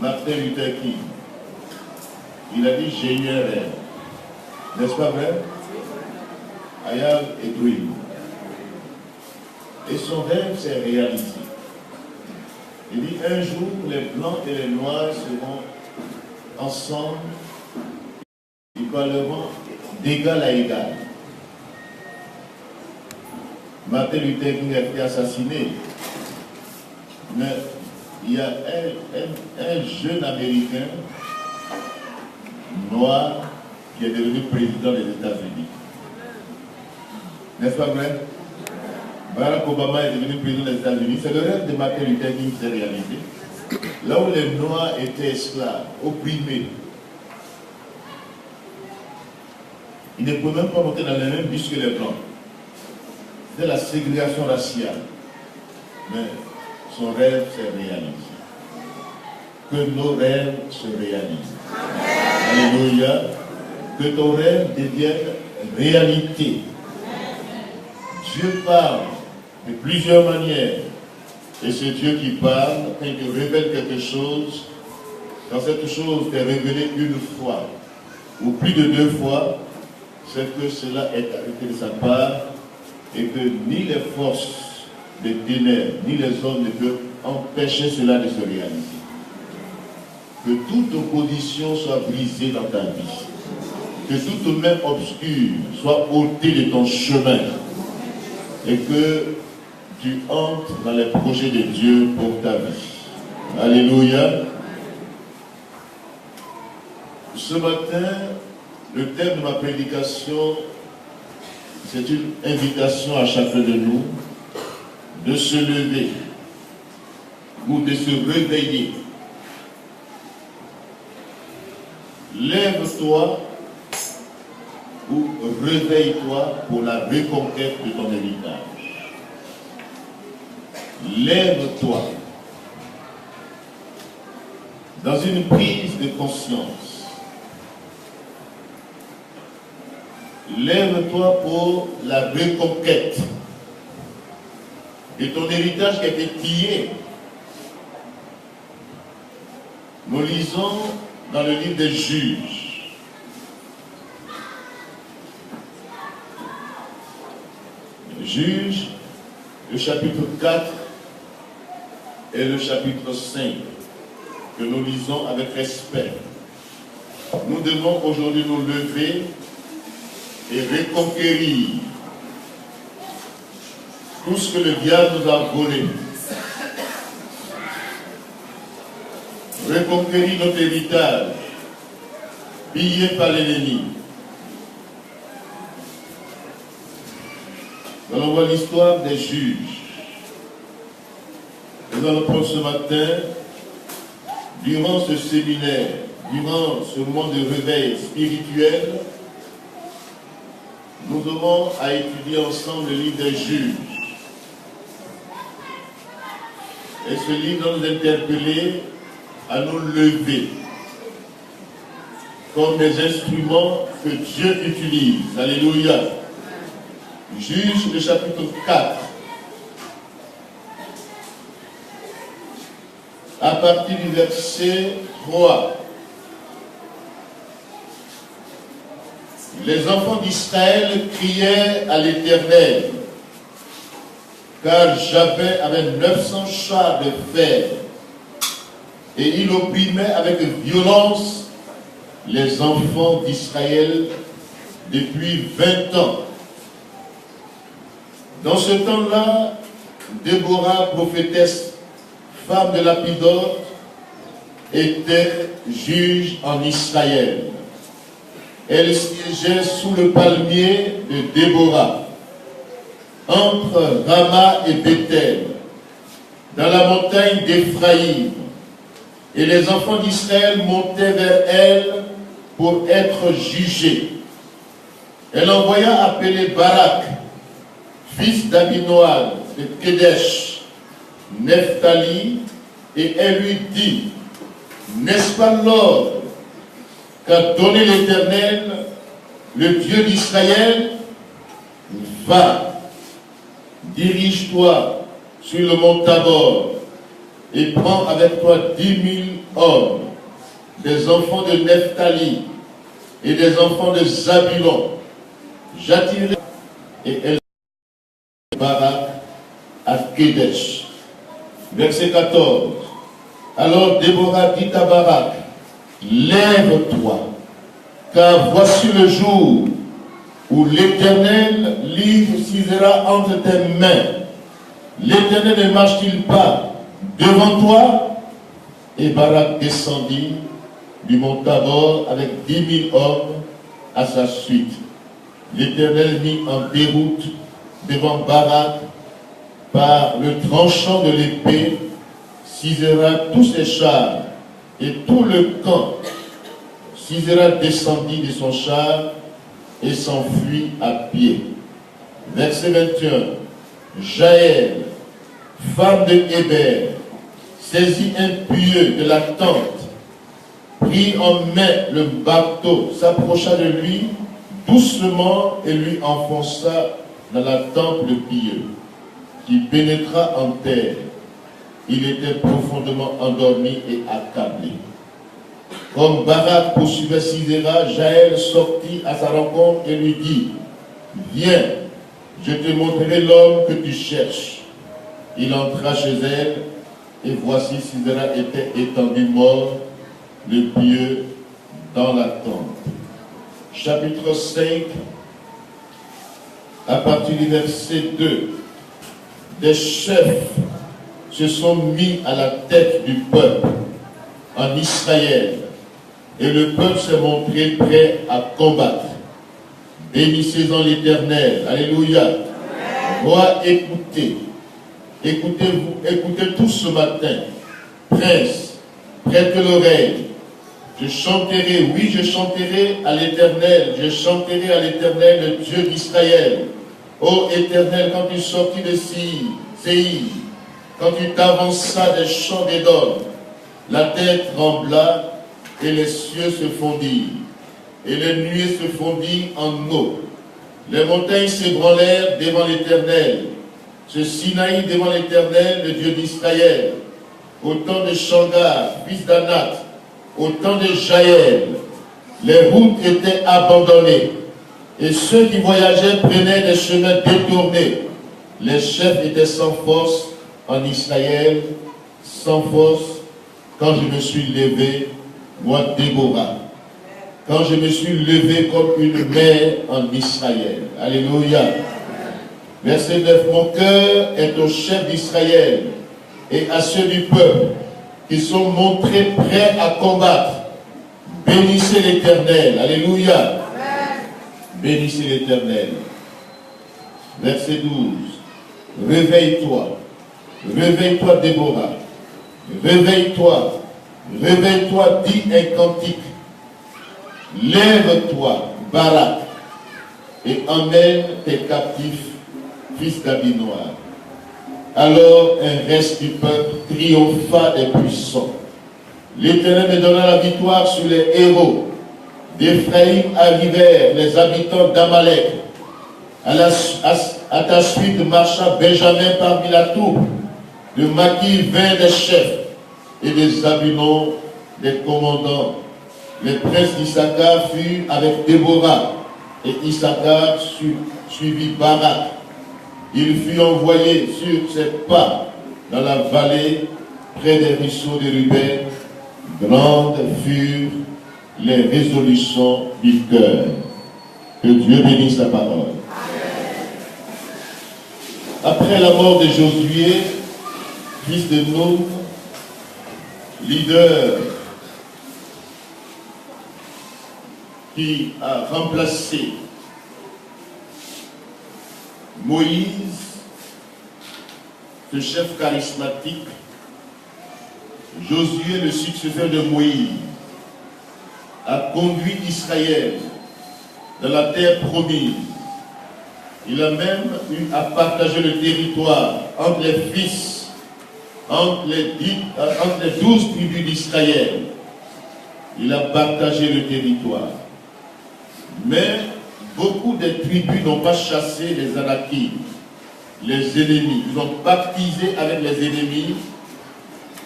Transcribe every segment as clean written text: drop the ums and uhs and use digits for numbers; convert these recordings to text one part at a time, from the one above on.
Martin Luther King. Il a dit j'ai eu un rêve. N'est-ce pas vrai? I have a dream. Et son rêve s'est réalisé. Il dit un jour les blancs et les noirs seront ensemble. Ils parleront d'égal à égal. Martin Luther King a été assassiné. Mais il y a un jeune Américain noir qui est devenu président des États-Unis. N'est-ce pas vrai? Barack Obama est devenu président des États-Unis. C'est le rêve de Martin Luther King qui s'est réalisé. Là où les Noirs étaient esclaves, opprimés, ils ne pouvaient même pas monter dans les mêmes bus que les Blancs. C'était la ségrégation raciale. Mais son rêve s'est réalisé. Que nos rêves se réalisent. Alléluia. Que ton rêve devienne réalité. Dieu parle de plusieurs manières. Et c'est Dieu qui parle, quand il te révèle quelque chose, quand cette chose t'est révélée une fois, ou plus de 2 fois, c'est que cela est arrêté de sa part, et que ni les forces des ténèbres, ni les hommes ne peuvent empêcher cela de se réaliser. Que toute opposition soit brisée dans ta vie. Que toute main obscure soit ôtée de ton chemin. Et que tu entres dans les projets de Dieu pour ta vie. Alléluia. Ce matin, le thème de ma prédication, c'est une invitation à chacun de nous de se lever ou de se réveiller. Lève-toi ou réveille-toi pour la reconquête de ton héritage. Lève-toi dans une prise de conscience. Lève-toi pour la reconquête de ton héritage qui a été pillé. Nous lisons dans le livre des Juges. Juges, le chapitre 4 et le chapitre 5, que nous lisons avec respect. Nous devons aujourd'hui nous lever et reconquérir tout ce que le diable nous a volé. Reconquérir notre héritage, pillé par l'ennemi. Nous allons voir l'histoire des juges. Nous allons prendre ce matin, durant ce séminaire, durant ce moment de réveil spirituel, nous aurons à étudier ensemble le livre des juges. Et ce livre va nous interpeller à nous lever comme des instruments que Dieu utilise. Alléluia. Juge le chapitre 4. À partir du verset 3. Les enfants d'Israël criaient à l'Éternel, car Javé avait 900 chars de fer, et il opprimait avec violence les enfants d'Israël depuis 20 ans. Dans ce temps-là, Déborah, prophétesse, femme de Lapidote, était juge en Israël. Elle siégeait sous le palmier de Déborah, entre Rama et Bethel, dans la montagne d'Éphraïm. Et les enfants d'Israël montaient vers elle pour être jugés. Elle envoya appeler Barak, fils d'Abinoam de Kedesh, Nephtali, et elle lui dit, n'est-ce pas l'ordre qu'a donné l'Éternel, le Dieu d'Israël? Va, dirige-toi sur le mont Tabor, et prends avec toi 10 000 hommes, des enfants de Nephtali et des enfants de Zabulon. J'attirerai et elle Barak à Kedesh. Verset 14. Alors Déborah dit à Barak, lève-toi, car voici le jour où l'Éternel livre Sisera entre tes mains. L'Éternel ne marche-t-il pas devant toi? Et Barak descendit du mont Tabor avec 10 000 hommes à sa suite. L'Éternel mit en déroute devant Barak par le tranchant de l'épée Sisera tous ses chars et tout le camp. Sisera descendit de son char et s'enfuit à pied. Verset 21. Jaël, femme de Héber, saisit un pieu de la tente, prit en main le bateau, s'approcha de lui doucement et lui enfonça dans la tente le pieu, qui pénétra en terre. Il était profondément endormi et accablé. Comme Barak poursuivait Sisera, Jaël sortit à sa rencontre et lui dit, viens, je te montrerai l'homme que tu cherches. Il entra chez elle, et voici Sisera était étendu mort, le pieu dans la tente. Chapitre 5, à partir du verset 2. Des chefs se sont mis à la tête du peuple en Israël, et le peuple s'est montré prêt à combattre. Bénissez-en l'Éternel. Alléluia. Roi, écoutez. Écoutez-vous, écoutez tous ce matin. Prince, prête l'oreille. Je chanterai, oui, je chanterai à l'Éternel. Je chanterai à l'Éternel, le Dieu d'Israël. Ô Éternel, quand tu sortis de Séir, quand tu t'avanças des champs d'Édom, la terre trembla et les cieux se fondirent, et les nuées se fondirent en eau. Les montagnes s'ébranlèrent devant l'Éternel, ce Sinaï devant l'Éternel, le Dieu d'Israël. Au temps de Shamgar, fils d'Anath, au temps de Jaël, les routes étaient abandonnées, et ceux qui voyageaient prenaient des chemins détournés. Les chefs étaient sans force en Israël, sans force, quand je me suis levé, moi Déborah, quand je me suis levé comme une mère en Israël. Alléluia. Verset 9. Mon cœur est au chef d'Israël et à ceux du peuple qui sont montrés prêts à combattre. Bénissez l'Éternel. Alléluia. Bénissez l'Éternel. Verset 12. Réveille-toi. Réveille-toi, Déborah. Réveille-toi. Réveille-toi, dis un cantique. Lève-toi, Barak, et emmène tes captifs, fils d'Abinoam. Alors un reste du peuple triompha des puissants. L'Éternel me donna la victoire sur les héros. D'Éphraïm arrivèrent les habitants d'Amalek. À ta suite marcha Benjamin parmi la troupe. De Maki vint des chefs et des Zabulon des commandants. Les princes d'Issachar furent avec Déborah, et Issachar suivit Barak. Il fut envoyé sur ses pas dans la vallée, près des ruisseaux de Ruben. Grandes furent les résolutions du cœur. Que Dieu bénisse sa parole. Après la mort de Josué, fils de Nun, leader qui a remplacé Moïse, ce chef charismatique, Josué, le successeur de Moïse, a conduit Israël dans la terre promise. Il a même eu à partager le territoire entre les fils, entre les 12 tribus d'Israël. Il a partagé le territoire. Mais beaucoup de tribus n'ont pas chassé les Anakim, les ennemis. Ils ont pactisé avec les ennemis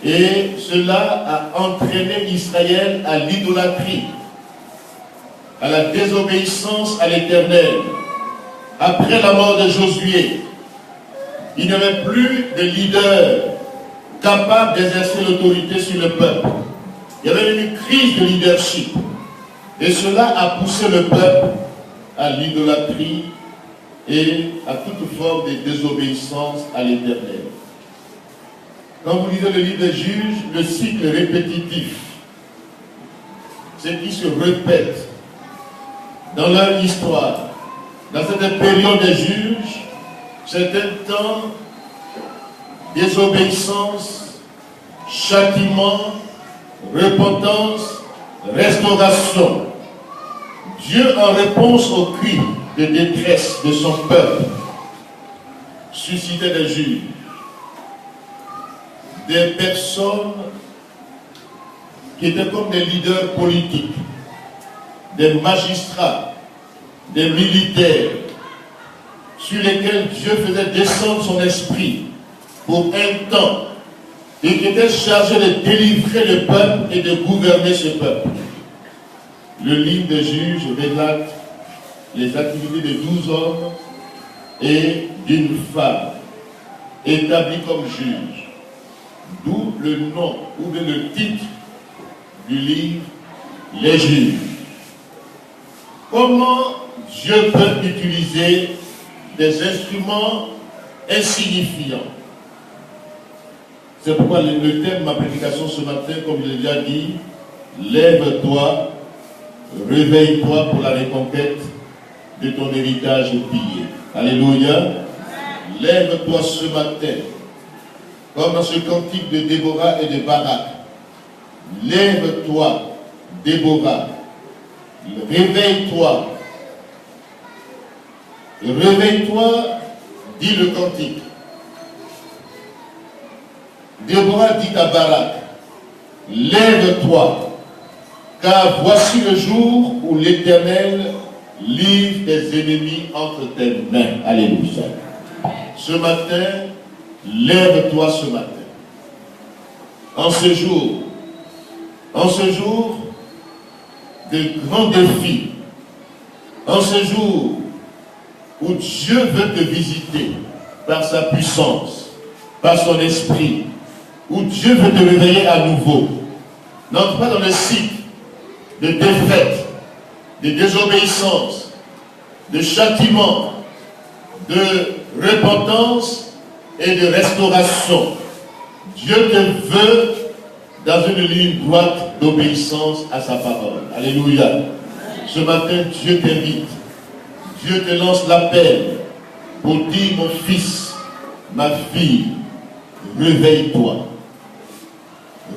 Et cela a entraîné Israël à l'idolâtrie, à la désobéissance à l'Éternel. Après la mort de Josué, il n'y avait plus de leader capable d'exercer l'autorité sur le peuple. Il y avait une crise de leadership. Et cela a poussé le peuple à l'idolâtrie et à toute forme de désobéissance à l'Éternel. Quand vous lisez le livre des Juges, le cycle répétitif, ce qui se répète dans leur histoire, dans cette période des juges, c'est un temps désobéissance, châtiment, repentance, restauration. Dieu, en réponse aux cris de détresse de son peuple, suscitait des juges, des personnes qui étaient comme des leaders politiques, des magistrats, des militaires, sur lesquels Dieu faisait descendre son esprit pour un temps, et qui était chargé de délivrer le peuple et de gouverner ce peuple. Le livre des Juges relate les activités de 12 hommes et d'une femme établis comme juges. D'où le nom ou bien le titre du livre, Les Juges. Comment Dieu peut utiliser des instruments insignifiants? C'est pourquoi le thème de ma prédication ce matin, comme je l'ai déjà dit, lève-toi, réveille-toi pour la reconquête de ton héritage pillé. Alléluia. Lève-toi ce matin, comme dans ce cantique de Déborah et de Barak. Lève-toi, Déborah. Réveille-toi. Réveille-toi, dit le cantique. Déborah dit à Barak, lève-toi, car voici le jour où l'Éternel livre tes ennemis entre tes mains. Alléluia. Ce matin, lève-toi ce matin. En ce jour de grands défis, en ce jour où Dieu veut te visiter par sa puissance, par son esprit, où Dieu veut te réveiller à nouveau. N'entre pas dans le cycle de défaite, de désobéissance, de châtiment, de repentance et de restauration. Dieu te veut dans une ligne droite d'obéissance à sa parole. Alléluia. Ce matin, Dieu t'invite. Dieu te lance l'appel pour dire, mon fils, ma fille, réveille-toi.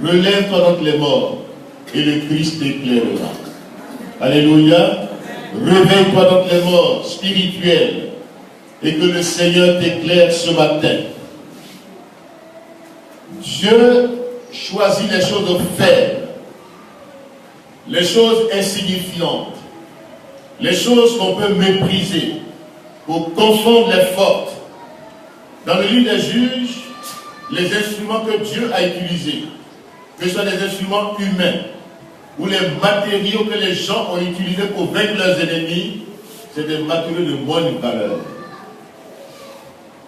Relève-toi d'entre les morts et le Christ t'éclairera. Alléluia. Réveille-toi d'entre les morts spirituels et que le Seigneur t'éclaire ce matin. Dieu choisit les choses faibles, les choses insignifiantes, les choses qu'on peut mépriser pour confondre les fortes. Dans le livre des Juges, les instruments que Dieu a utilisés, que ce soit des instruments humains ou les matériaux que les gens ont utilisés pour vaincre leurs ennemis, c'est des matériaux de moindre valeur.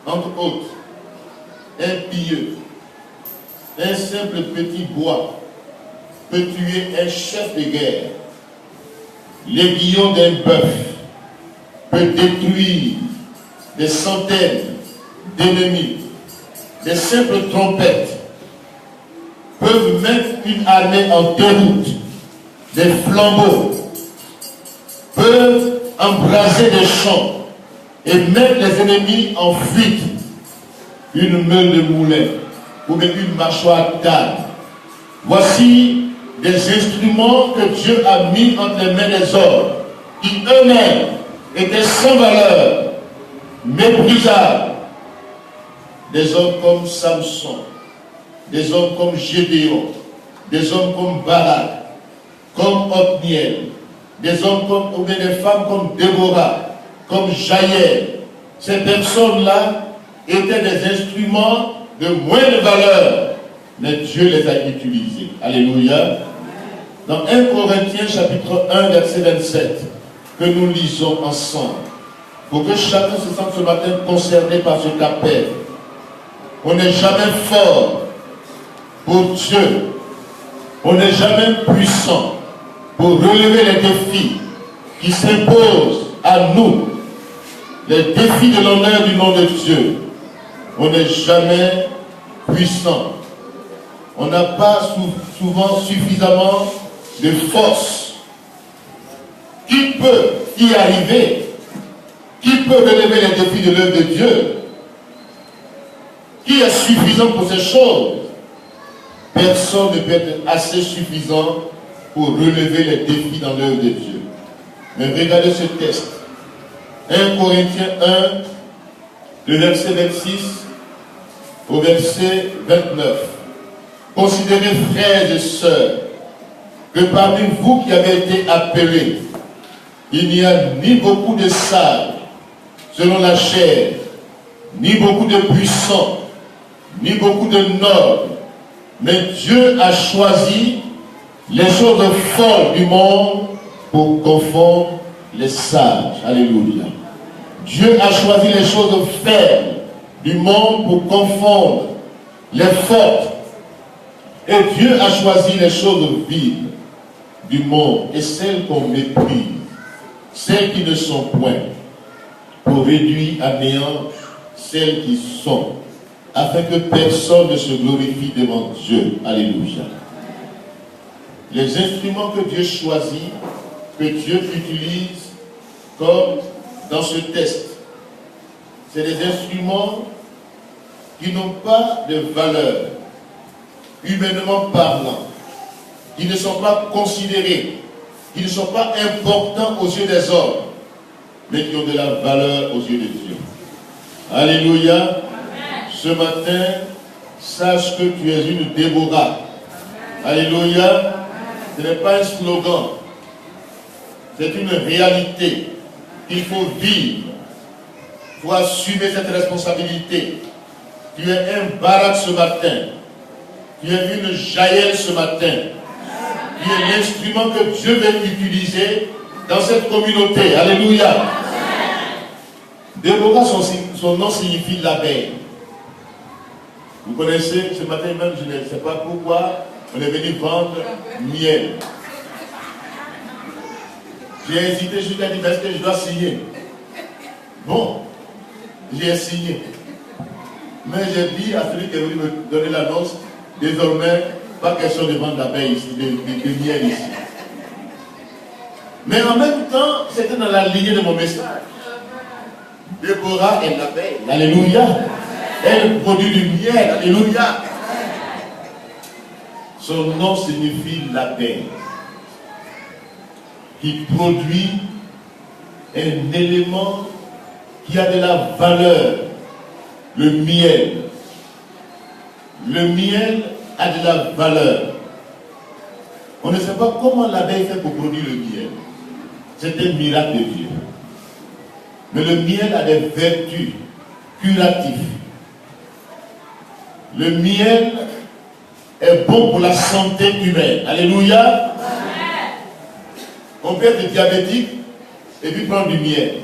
Entre autres, un pieu, un simple petit bois peut tuer un chef de guerre. L'aiguillon d'un bœuf peut détruire des centaines d'ennemis. Des simples trompettes peuvent mettre une armée en déroute. Des flambeaux peuvent embraser des champs et mettre les ennemis en fuite. Une meule de moulin ou même une mâchoire à table. Voici des instruments que Dieu a mis entre les mains des hommes qui eux-mêmes étaient sans valeur, méprisables. Des hommes comme Samson, des hommes comme Gédéon, des hommes comme Barak, comme Othniel, des hommes comme, ou bien des femmes comme Déborah, comme Jaël. Ces personnes-là étaient des instruments de moindre valeur, mais Dieu les a utilisés. Alléluia. Dans 1 Corinthiens chapitre 1 verset 27, que nous lisons ensemble, pour que chacun se sente ce matin concerné par ce qu'appelle. On n'est jamais fort pour Dieu. On n'est jamais puissant pour relever les défis qui s'imposent à nous. Les défis de l'honneur du nom de Dieu. On n'est jamais puissant. On n'a pas souvent suffisamment de force. Qui peut y arriver? Qui peut relever les défis de l'œuvre de Dieu? Qui est suffisant pour ces choses? Personne ne peut être assez suffisant pour relever les défis dans l'œuvre de Dieu. Mais regardez ce texte. 1 Corinthiens 1, le verset 26 au verset 29. Considérez, frères et sœurs, que parmi vous qui avez été appelés, il n'y a ni beaucoup de sages selon la chair, ni beaucoup de puissants, ni beaucoup de nobles, mais Dieu a choisi les choses folles du monde pour confondre les sages. Alléluia. Dieu a choisi les choses faibles du monde pour confondre les fortes. Et Dieu a choisi les choses vides du monde et celles qu'on méprise, celles qui ne sont point, pour réduire à néant celles qui sont, afin que personne ne se glorifie devant Dieu. Alléluia. Les instruments que Dieu choisit, que Dieu utilise, comme dans ce texte, c'est des instruments qui n'ont pas de valeur, humainement parlant, qui ne sont pas considérés, qui ne sont pas importants aux yeux des hommes, mais qui ont de la valeur aux yeux de Dieu. Alléluia. Amen. Ce matin, sache que tu es une Déborah. Amen. Alléluia. Amen. Ce n'est pas un slogan, c'est une réalité qu'il faut vivre. Il faut assumer cette responsabilité. Tu es un Barak ce matin. Tu es une Jaël ce matin. Tu es l'instrument que Dieu veut utiliser dans cette communauté. Alléluia. Déborah, son nom signifie l'abeille. Vous connaissez, ce matin même, je ne sais pas pourquoi, on est venu vendre miel. J'ai hésité, je lui ai dit, est-ce que je dois signer? Bon, j'ai signé. Mais j'ai dit à celui qui est venu me donner l'annonce, désormais, pas question de vendre d'abeilles ici, de miel ici. Mais en même temps, c'était dans la lignée de mon message. Déborah est l'abeille. Alléluia. Elle produit du miel. Alléluia. Son nom signifie l'abeille, qui produit un élément qui a de la valeur, le miel. Le miel a de la valeur. On ne sait pas comment l'abeille fait pour produire le miel. C'est un miracle de Dieu. Mais le miel a des vertus curatives. Le miel est bon pour la santé humaine. Alléluia. On peut être diabétique et puis prendre du miel.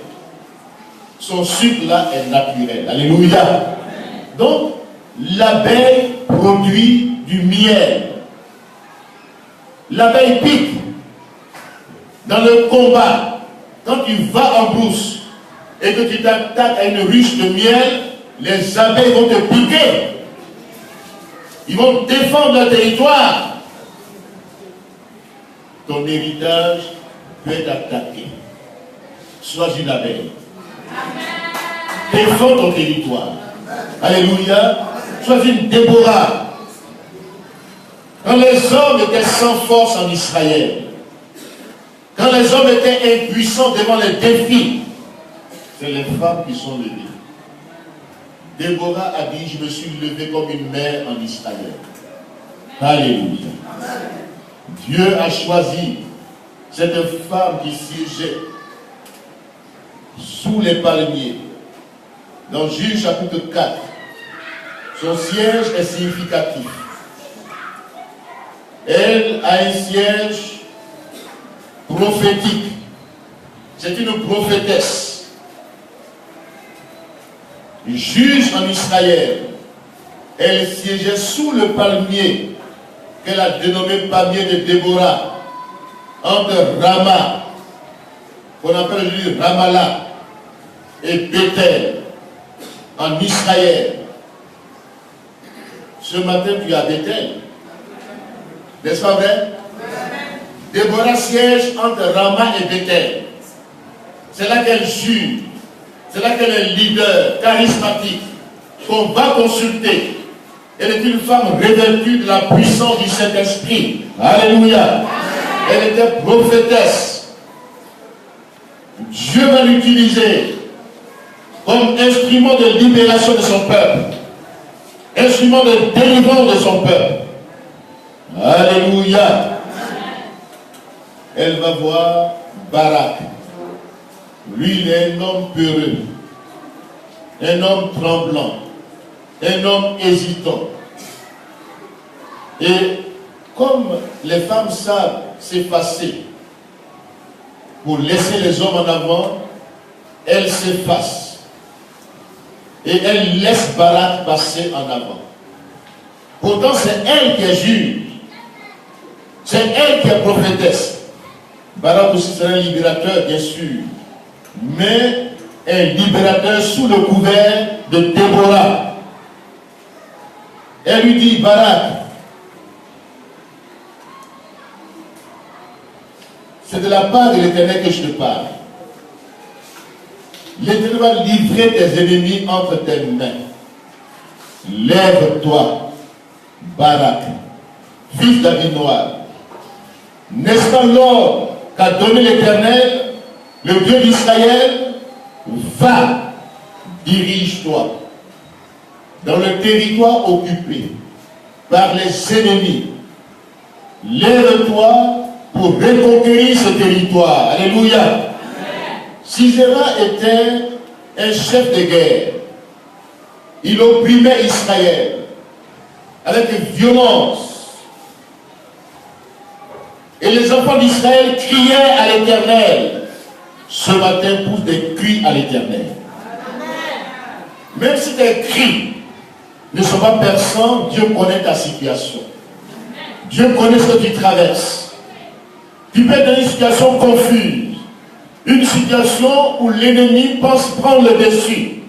Son sucre là est naturel. Alléluia. Donc, l'abeille produit du miel. L'abeille pique. Dans le combat, quand tu vas en brousse et que tu t'attaques à une ruche de miel, les abeilles vont te piquer. Ils vont défendre leur territoire. Ton héritage peut être attaqué. Sois une abeille. Défends ton territoire. Alléluia. Sois une Déborah. Quand les hommes étaient sans force en Israël, quand les hommes étaient impuissants devant les défis, c'est les femmes qui sont levées. Déborah a dit, je me suis levée comme une mère en Israël. Alléluia. Dieu a choisi cette femme qui siégeait sous les palmiers. Dans Juge chapitre 4, son siège est significatif. Elle a un siège prophétique. C'est une prophétesse. Juge en Israël. Elle siégeait sous le palmier qu'elle a dénommé palmier de Déborah, entre Rama, qu'on appelle aujourd'hui Ramallah, et Bethel, en Israël. Ce matin, tu es à Bethel. N'est-ce pas vrai? Déborah siège entre Rama et Bethel. C'est là qu'elle juge. C'est là qu'elle est leader, charismatique, qu'on va consulter. Elle est une femme revêtue de la puissance du Saint-Esprit. Alléluia. Elle était prophétesse. Dieu va l'utiliser comme instrument de libération de son peuple. Instrument de délivrance de son peuple. Alléluia. Elle va voir Barak. Lui, il est un homme peureux, un homme tremblant, un homme hésitant. Et comme les femmes savent s'effacer pour laisser les hommes en avant, elles s'effacent. Et elles laissent Barak passer en avant. Pourtant, c'est elle qui est juge. C'est elle qui est prophétesse. Barak aussi sera un libérateur, bien sûr. Mais un libérateur sous le couvert de Déborah. Elle lui dit, Barak, c'est de la part de l'Éternel que je te parle. L'Éternel va livrer tes ennemis entre tes mains. Lève-toi, Barak, fils d'Abinoam. N'est-ce pas l'ordre qu'a donné l'Éternel, le Dieu d'Israël? Va, dirige-toi dans le territoire occupé par les ennemis. Lève-toi pour reconquérir ce territoire. Alléluia. Sisera était un chef de guerre. Il opprimait Israël avec violence. Et les enfants d'Israël criaient à l'Éternel. Ce matin, pousse des cris à l'Éternel. Même si tes cris ne sont pas perçants, Dieu connaît ta situation. Dieu connaît ce que tu traverses. Tu peux être dans une situation confuse. Une situation où l'ennemi pense prendre le dessus.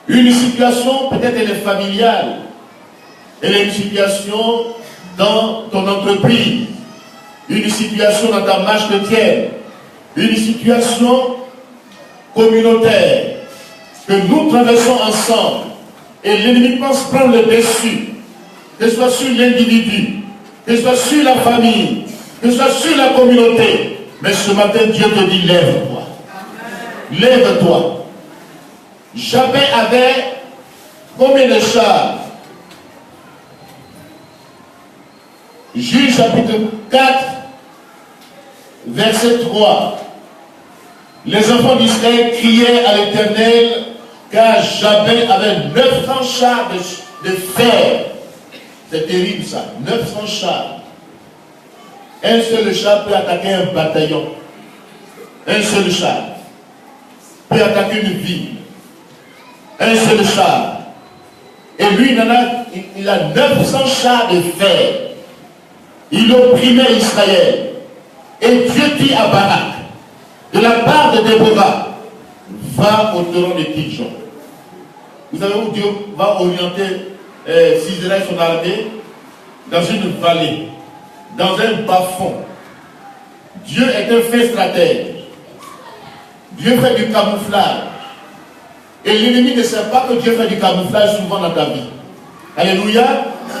Une situation, peut-être elle est familiale. Elle est une situation dans ton entreprise. Une situation dans ta marche chrétienne. Une situation communautaire que nous traversons ensemble. Et l'ennemi pense prendre le dessus. Que ce soit sur l'individu, que ce soit sur la famille, que ce soit sur la communauté. Mais ce matin, Dieu te dit, lève-toi. Lève-toi. Jabin avait combien de chars? Juge chapitre 4, verset 3. Les enfants d'Israël criaient à l'Éternel, car Jabin avait 900 chars de fer. C'est terrible ça, 900 chars. Un seul char peut attaquer un bataillon. Un seul char peut attaquer une ville. Un seul char. Et lui, il a 900 chars de fer. Il opprimait Israël. Et Dieu dit à Barak, de la part de Déborah, va au torrent de Kidjon. Vous savez où Dieu va orienter Sisera et son armée? Dans une vallée, dans un bas-fond. Dieu est un fin stratège. Dieu fait du camouflage. Et l'ennemi ne sait pas que Dieu fait du camouflage souvent dans ta vie. Alléluia.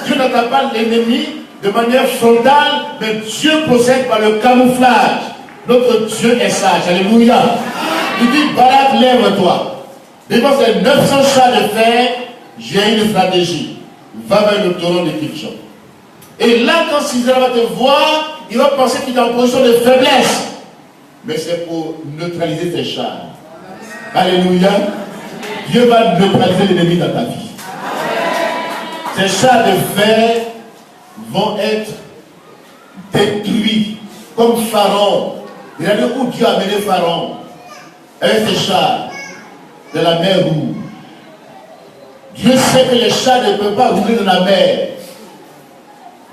Dieu n'attaque pas l'ennemi de manière frontale, mais Dieu procède par le camouflage. Notre Dieu est sage. Alléluia. Il dit, Barak, lève-toi. Devant ces 900 chars de fer, j'ai une stratégie. Va vers le torrent de Kidjon. Et là, quand Sisera va te voir, il va penser qu'il est en position de faiblesse. Mais c'est pour neutraliser tes chars. Alléluia. Dieu va neutraliser l'ennemi dans ta vie. Ces chars de fer vont être détruits comme Pharaon. Regardez où Dieu a mené Pharaon avec ses chars de la mer Rouge. Dieu sait que les chars ne peuvent pas rouler dans la mer.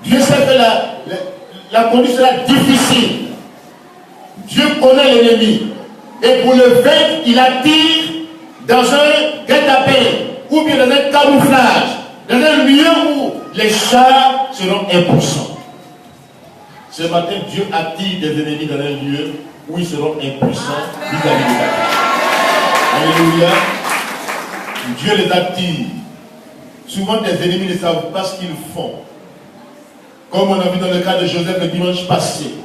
Dieu sait que la conduite sera difficile. Dieu connaît l'ennemi. Et pour le vaincre, il attire dans un guet-apens ou bien dans un camouflage, dans un lieu où les chars seront impuissants. Ce matin, Dieu attire des ennemis dans un lieu où ils seront impuissants vis-à-vis de la terre. Alléluia. Dieu les attire. Souvent, des ennemis ne savent pas ce qu'ils font. Comme on a vu dans le cas de Joseph le dimanche passé.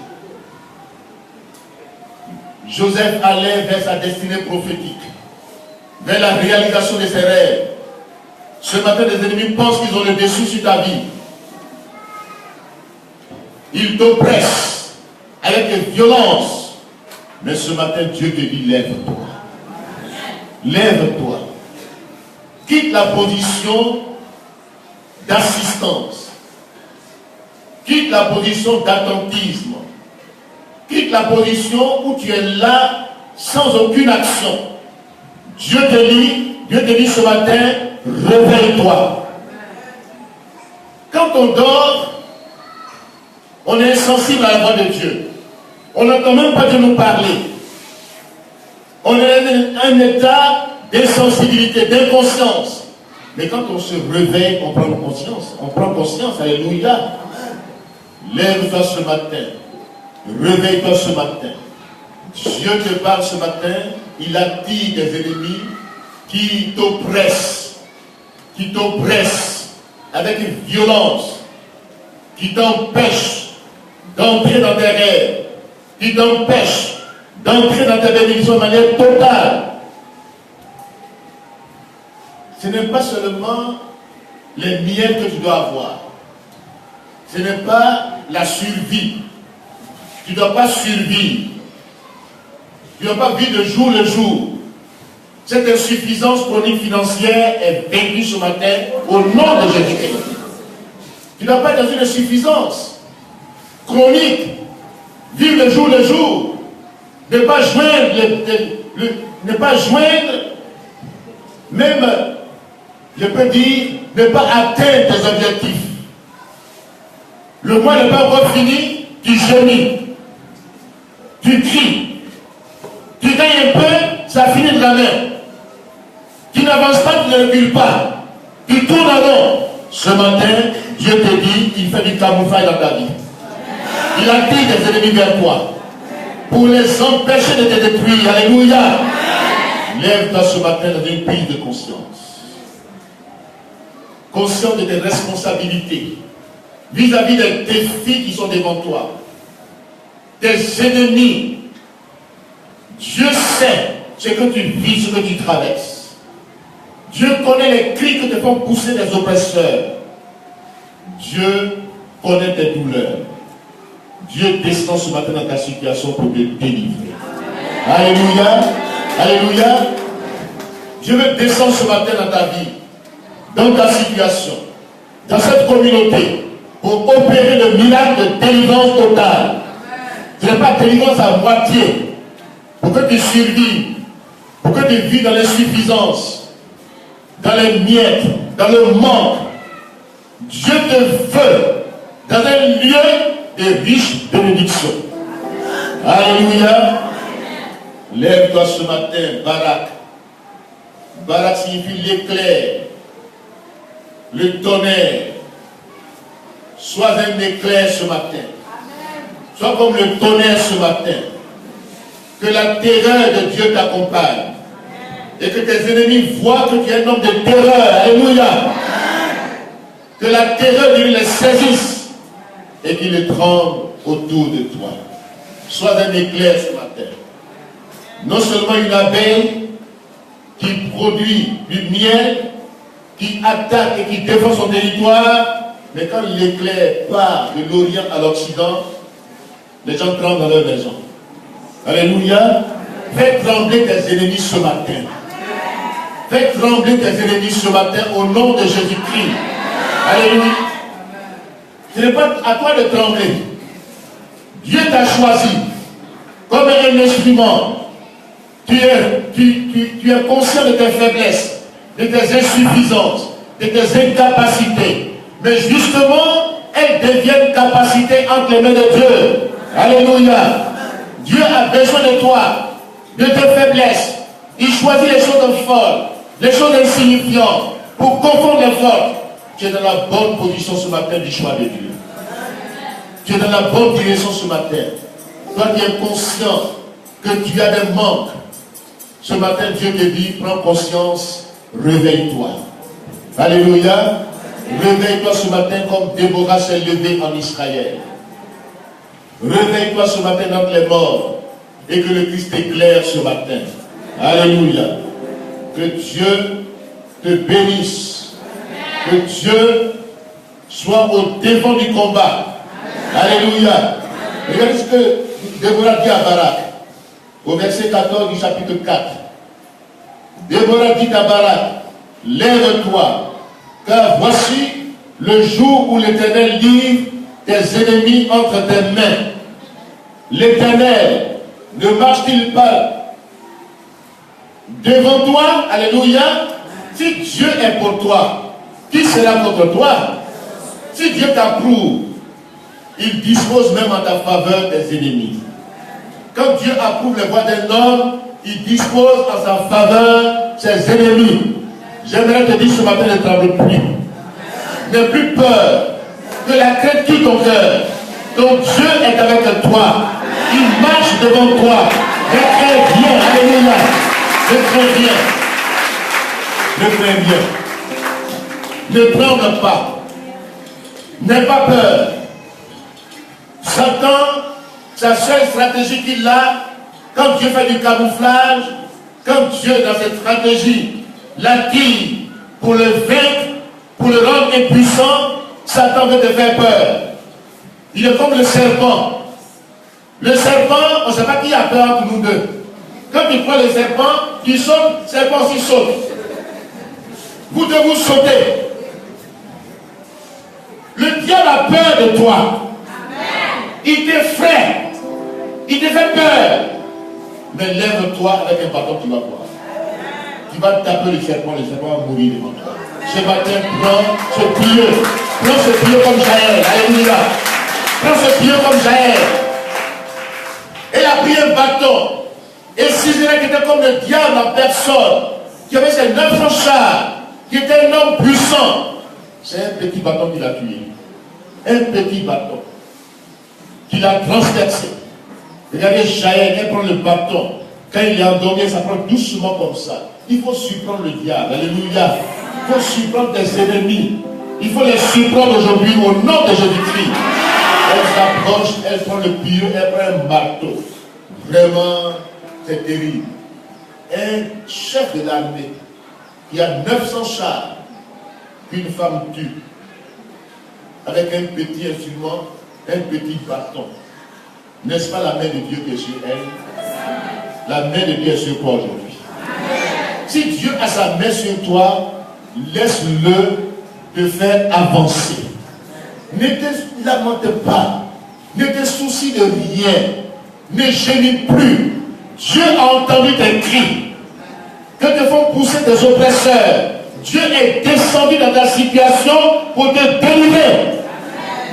Joseph allait vers sa destinée prophétique, vers la réalisation de ses rêves. Ce matin, les ennemis pensent qu'ils ont le dessus sur ta vie. Ils t'oppressent avec violence. Mais ce matin, Dieu te dit, lève-toi. Lève-toi. Quitte la position d'assistance. Quitte la position d'attentisme. Quitte la position où tu es là sans aucune action. Dieu te dit ce matin, réveille-toi. Quand on dort, on est insensible à la voix de Dieu. On n'entend même pas Dieu nous parler. On est dans un état d'insensibilité, d'inconscience. Mais quand on se réveille, on prend conscience. On prend conscience, alléluia. Lève-toi ce matin. Réveille-toi ce matin. Dieu te parle ce matin. Il attire des ennemis qui t'oppressent avec violence, qui t'empêchent d'entrer dans tes rêves, qui t'empêchent d'entrer dans tes bénédictions de manière totale. Ce n'est pas seulement les miels que tu dois avoir. Ce n'est pas la survie. Tu ne dois pas survivre. Tu ne dois pas vivre de jour le jour. Cette insuffisance chronique financière est vaincue ce matin au nom de Jésus-Christ. Tu ne dois pas être dans une insuffisance chronique. Vivre de jour le jour. Ne pas joindre, même, je peux dire, ne pas atteindre tes objectifs. Le mois n'est pas encore fini, tu gémis. Tu cries. Tu gagnes un peu, ça finit de la main. Tu n'avances pas, tu ne recules pas. Tu tournes en rond. Ce matin, Dieu te dit qu'il fait du camouflage dans ta vie. Il attire des ennemis vers toi pour les empêcher de te détruire. Alléluia. Lève-toi ce matin dans une prise de conscience. Conscience de tes responsabilités vis-à-vis des défis qui sont devant toi. Tes ennemis. Dieu sait ce que tu vis, ce que tu traverses. Dieu connaît les cris que te font pousser les oppresseurs. Dieu connaît tes douleurs. Dieu descend ce matin dans ta situation pour te délivrer. Alléluia. Alléluia. Dieu veut descendre ce matin dans ta vie, dans ta situation, dans cette communauté, pour opérer le miracle de délivrance totale. Ce n'est pas délivrance à moitié. Pour que tu survives, pour que tu vis dans l'insuffisance, dans les miettes, dans le manque. Dieu te veut dans un lieu de riche bénédiction. Alléluia. Lève-toi ce matin, Barak. Barak signifie l'éclair, le tonnerre. Sois un éclair ce matin. Sois comme le tonnerre ce matin. Que la terreur de Dieu t'accompagne. Et que tes ennemis voient que tu es un homme de terreur. Alléluia. Que la terreur de lui les saisisse et qu'il les tremble autour de toi. Sois un éclair ce matin. Non seulement une abeille qui produit du miel, qui attaque et qui défend son territoire, mais quand l'éclair part de l'Orient à l'Occident, les gens tremblent dans leur maison. Alléluia. Fais trembler tes ennemis ce matin. Fais trembler tes ennemis ce matin au nom de Jésus-Christ. Alléluia. Ce n'est pas à toi de trembler. Dieu t'a choisi comme un instrument. Tu es conscient de tes faiblesses, de tes insuffisances, de tes incapacités. Mais justement, elles deviennent capacités entre les mains de Dieu. Alléluia. Dieu a besoin de toi, de tes faiblesses. Il choisit les choses folles, les choses insignifiantes pour confondre les fortes. Tu es dans la bonne position ce matin du choix de Dieu. Tu es dans la bonne direction ce matin. Toi qui es conscient que tu as des manques. Ce matin, Dieu te dit, prends conscience, réveille-toi. Alléluia. Réveille-toi ce matin comme Déborah s'est levée en Israël. Réveille-toi ce matin dans les morts et que le Christ éclaire ce matin. Alléluia. Que Dieu te bénisse. Que Dieu soit au devant du combat. Alléluia. Regardez ce que Déborah dit à Barak. Au verset 14 du chapitre 4. Déborah dit à Barak, lève-toi, car voici le jour où l'Éternel livre tes ennemis entre tes mains. L'Éternel ne marche-t-il pas devant toi? Alléluia. Si Dieu est pour toi, qui sera contre toi? Si Dieu t'approuve, il dispose même en ta faveur des ennemis. Quand Dieu approuve les voies d'un homme, il dispose en sa faveur ses ennemis. J'aimerais te dire ce matin, ne tremble plus. N'aie plus peur. Que la crainte quitte ton cœur. Donc Dieu est avec toi. Il marche devant toi. Ne crains bien. Alléluia. Ne crains bien. Ne crains bien. Ne tremble pas. N'aie pas peur. Satan, sa seule stratégie qu'il a, quand Dieu fait du camouflage, quand Dieu dans cette stratégie l'attire pour le vaincre, pour le rendre impuissant, Satan veut te faire peur. Il est comme le serpent. Le serpent, on ne sait pas qui a peur entre nous deux. Quand tu prends le serpent, tu sautes, le serpent aussi saute. Vous devez sauter. Le diable a peur de toi. Il t'effraie. Il te fait peur. Mais lève-toi avec un bâton, tu vas voir. Tu vas taper le serpent va mourir devant toi. Ce matin, prends ce pieu. Prends ce pieu comme Jaël. Alléluia. Prends ce pieu comme Jaël. Elle a pris un bâton. Et Sisera qui était comme le diable en personne, qui avait ses 900 chars, qui était un homme puissant. C'est un petit bâton qui l'a tué. Un petit bâton. Qui l'a transpercé. Regardez Jaël, elle prend le bâton. Quand il est endormi, ça prend doucement comme ça. Il faut surprendre le diable. Alléluia. Il faut surprendre tes ennemis. Il faut les surprendre aujourd'hui au nom de Jésus-Christ. Elle s'approche, elle prend le pieu, elle prend un marteau. Vraiment, c'est terrible. Un chef de l'armée qui a 900 chars qu'une femme tue avec un petit instrument, un petit bâton. N'est-ce pas la main de Dieu qui est sur elle? La main de Dieu est sur toi aujourd'hui. Si Dieu a sa main sur toi, laisse-le te faire avancer. Ne te lamente pas. Ne te soucie de rien. Ne gémis plus. Dieu a entendu tes cris que te font pousser tes oppresseurs. Dieu est descendu dans ta situation pour te délivrer.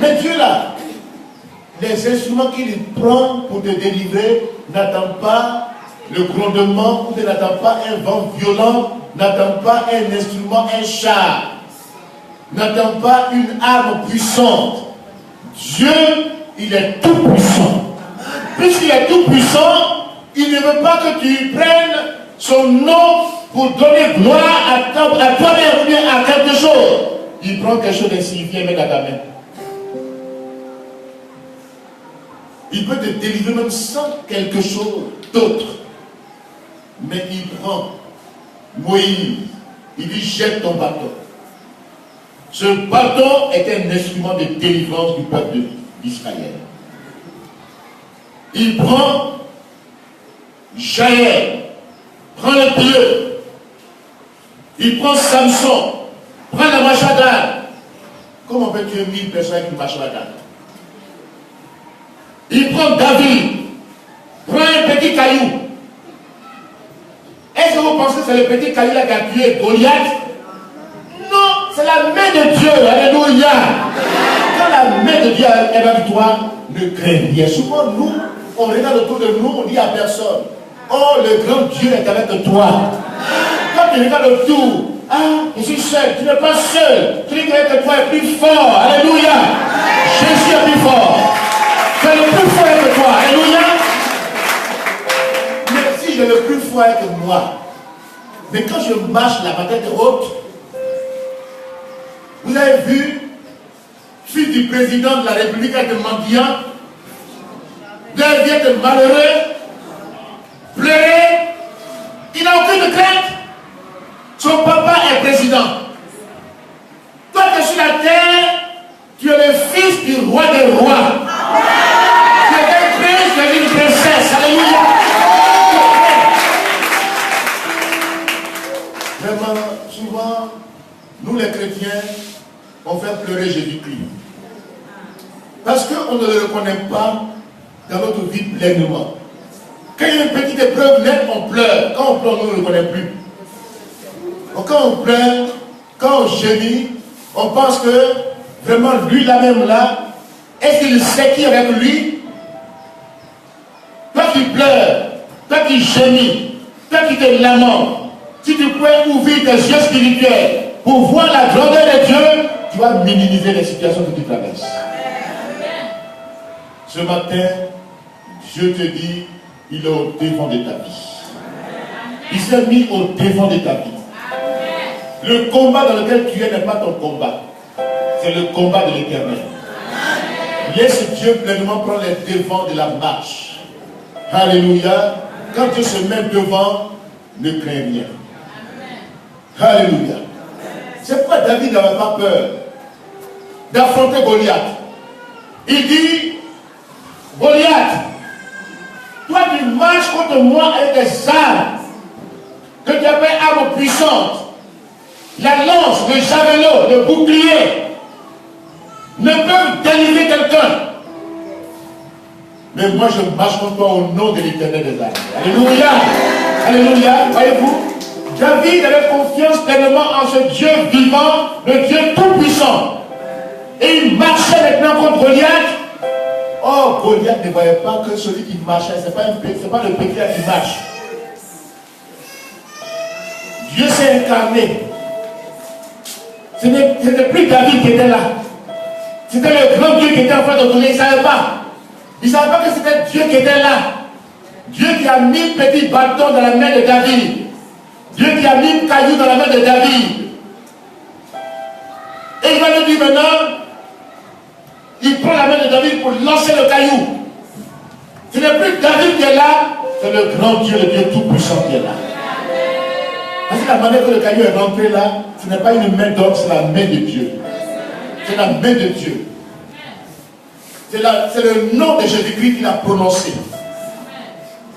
Mais Dieu là, les instruments qu'il prend pour te délivrer n'attendent pas le grondement ou n'attend pas un vent violent, n'attend pas un instrument, un char, n'attend pas une arme puissante. Dieu, il est tout puissant. Puisqu'il est tout puissant, il ne veut pas que tu prennes son nom pour donner gloire à toi-même ou bien à quelque chose. Il prend quelque chose d'insignifiant et met dans ta main. Il peut te délivrer même sans quelque chose d'autre. Mais il prend Moïse, il lui jette ton bâton. Ce bâton est un instrument de délivrance du peuple d'Israël. Il prend Jaël, prend le pieu, il prend Samson, prend la machadale. Comment on peut tuer 1000 personnes qui marchent là-dedans? Il prend David, prend un petit caillou. Est-ce que vous pensez que c'est le petit caillou là qui a tué Goliath? Non, c'est la main de Dieu. Alléluia. Quand la main de Dieu est avec toi, ne crains rien. Souvent, nous, on regarde autour de nous, on dit à personne, oh, le grand Dieu est avec toi. Quand tu regardes autour, ah, je suis seul. Tu n'es pas seul. Tu dis que toi est plus fort. Alléluia. Jésus est plus fort. Tu es le plus fort que toi. Alléluia. Mais si j'ai le plus fort que moi, mais quand je marche la tête haute, vous avez vu, fils du président de la République avec le mendiant, d'un vient de malheureux, pleurer, il n'a aucune crainte. Son papa est président. Toi qui es sur la terre, tu es le fils du roi des rois. Tu es un prince, tu es une princesse. Alléluia. Vraiment, souvent, nous les chrétiens, on fait pleurer Jésus-Christ. Parce qu'on ne le reconnaît pas dans notre vie pleinement. Quand il y a une petite épreuve nette, on pleure. Quand on pleure, on ne le reconnaît plus. Donc quand on pleure, quand on gémit, on pense que vraiment lui là même là, est-ce qu'il sait qui est avec lui? Toi qui pleures, toi qui gémis, toi qui te lamentes, si tu pouvais ouvrir tes yeux spirituels pour voir la grandeur de Dieu, tu vas minimiser les situations que tu traverses. Ce matin, Dieu te dit, il est au devant de ta vie. Il s'est mis au devant de ta vie. Le combat dans lequel tu es n'est pas ton combat. C'est le combat de l'Éternel. Laisse Dieu pleinement prendre les devants de la marche. Alléluia. Quand Dieu se met devant, ne crains rien. Alléluia. C'est pourquoi David n'avait pas peur d'affronter Goliath. Il dit, Goliath, toi tu marches contre moi avec des armes que tu appelles armes puissantes. La lance, le javelot, le bouclier ne peuvent délivrer quelqu'un. Mais moi je marche contre toi au nom de l'Éternel des armées. Alléluia. Alléluia. Voyez-vous, David avait confiance pleinement en ce Dieu vivant, le Dieu tout-puissant. Et il marchait maintenant contre Goliath. Oh, Goliath ne voyait pas que celui qui marchait, ce n'est pas le petit qui marche. Dieu s'est incarné. Ce n'était plus David qui était là. C'était le grand Dieu qui était en train de donner. Il ne savait pas. Il ne savait pas que c'était Dieu qui était là. Dieu qui a mis petits bâtons dans la main de David. Dieu qui a mis caillou dans la main de David. Et il va lui dire maintenant, il prend la main de David pour lancer le caillou. Ce n'est plus David qui est là, c'est le grand Dieu, le Dieu tout-puissant qui est là. Parce que la manière que le caillou est rentré là, ce n'est pas une main d'homme, c'est la main de Dieu. C'est la main de Dieu. C'est le nom de Jésus-Christ qu'il a prononcé.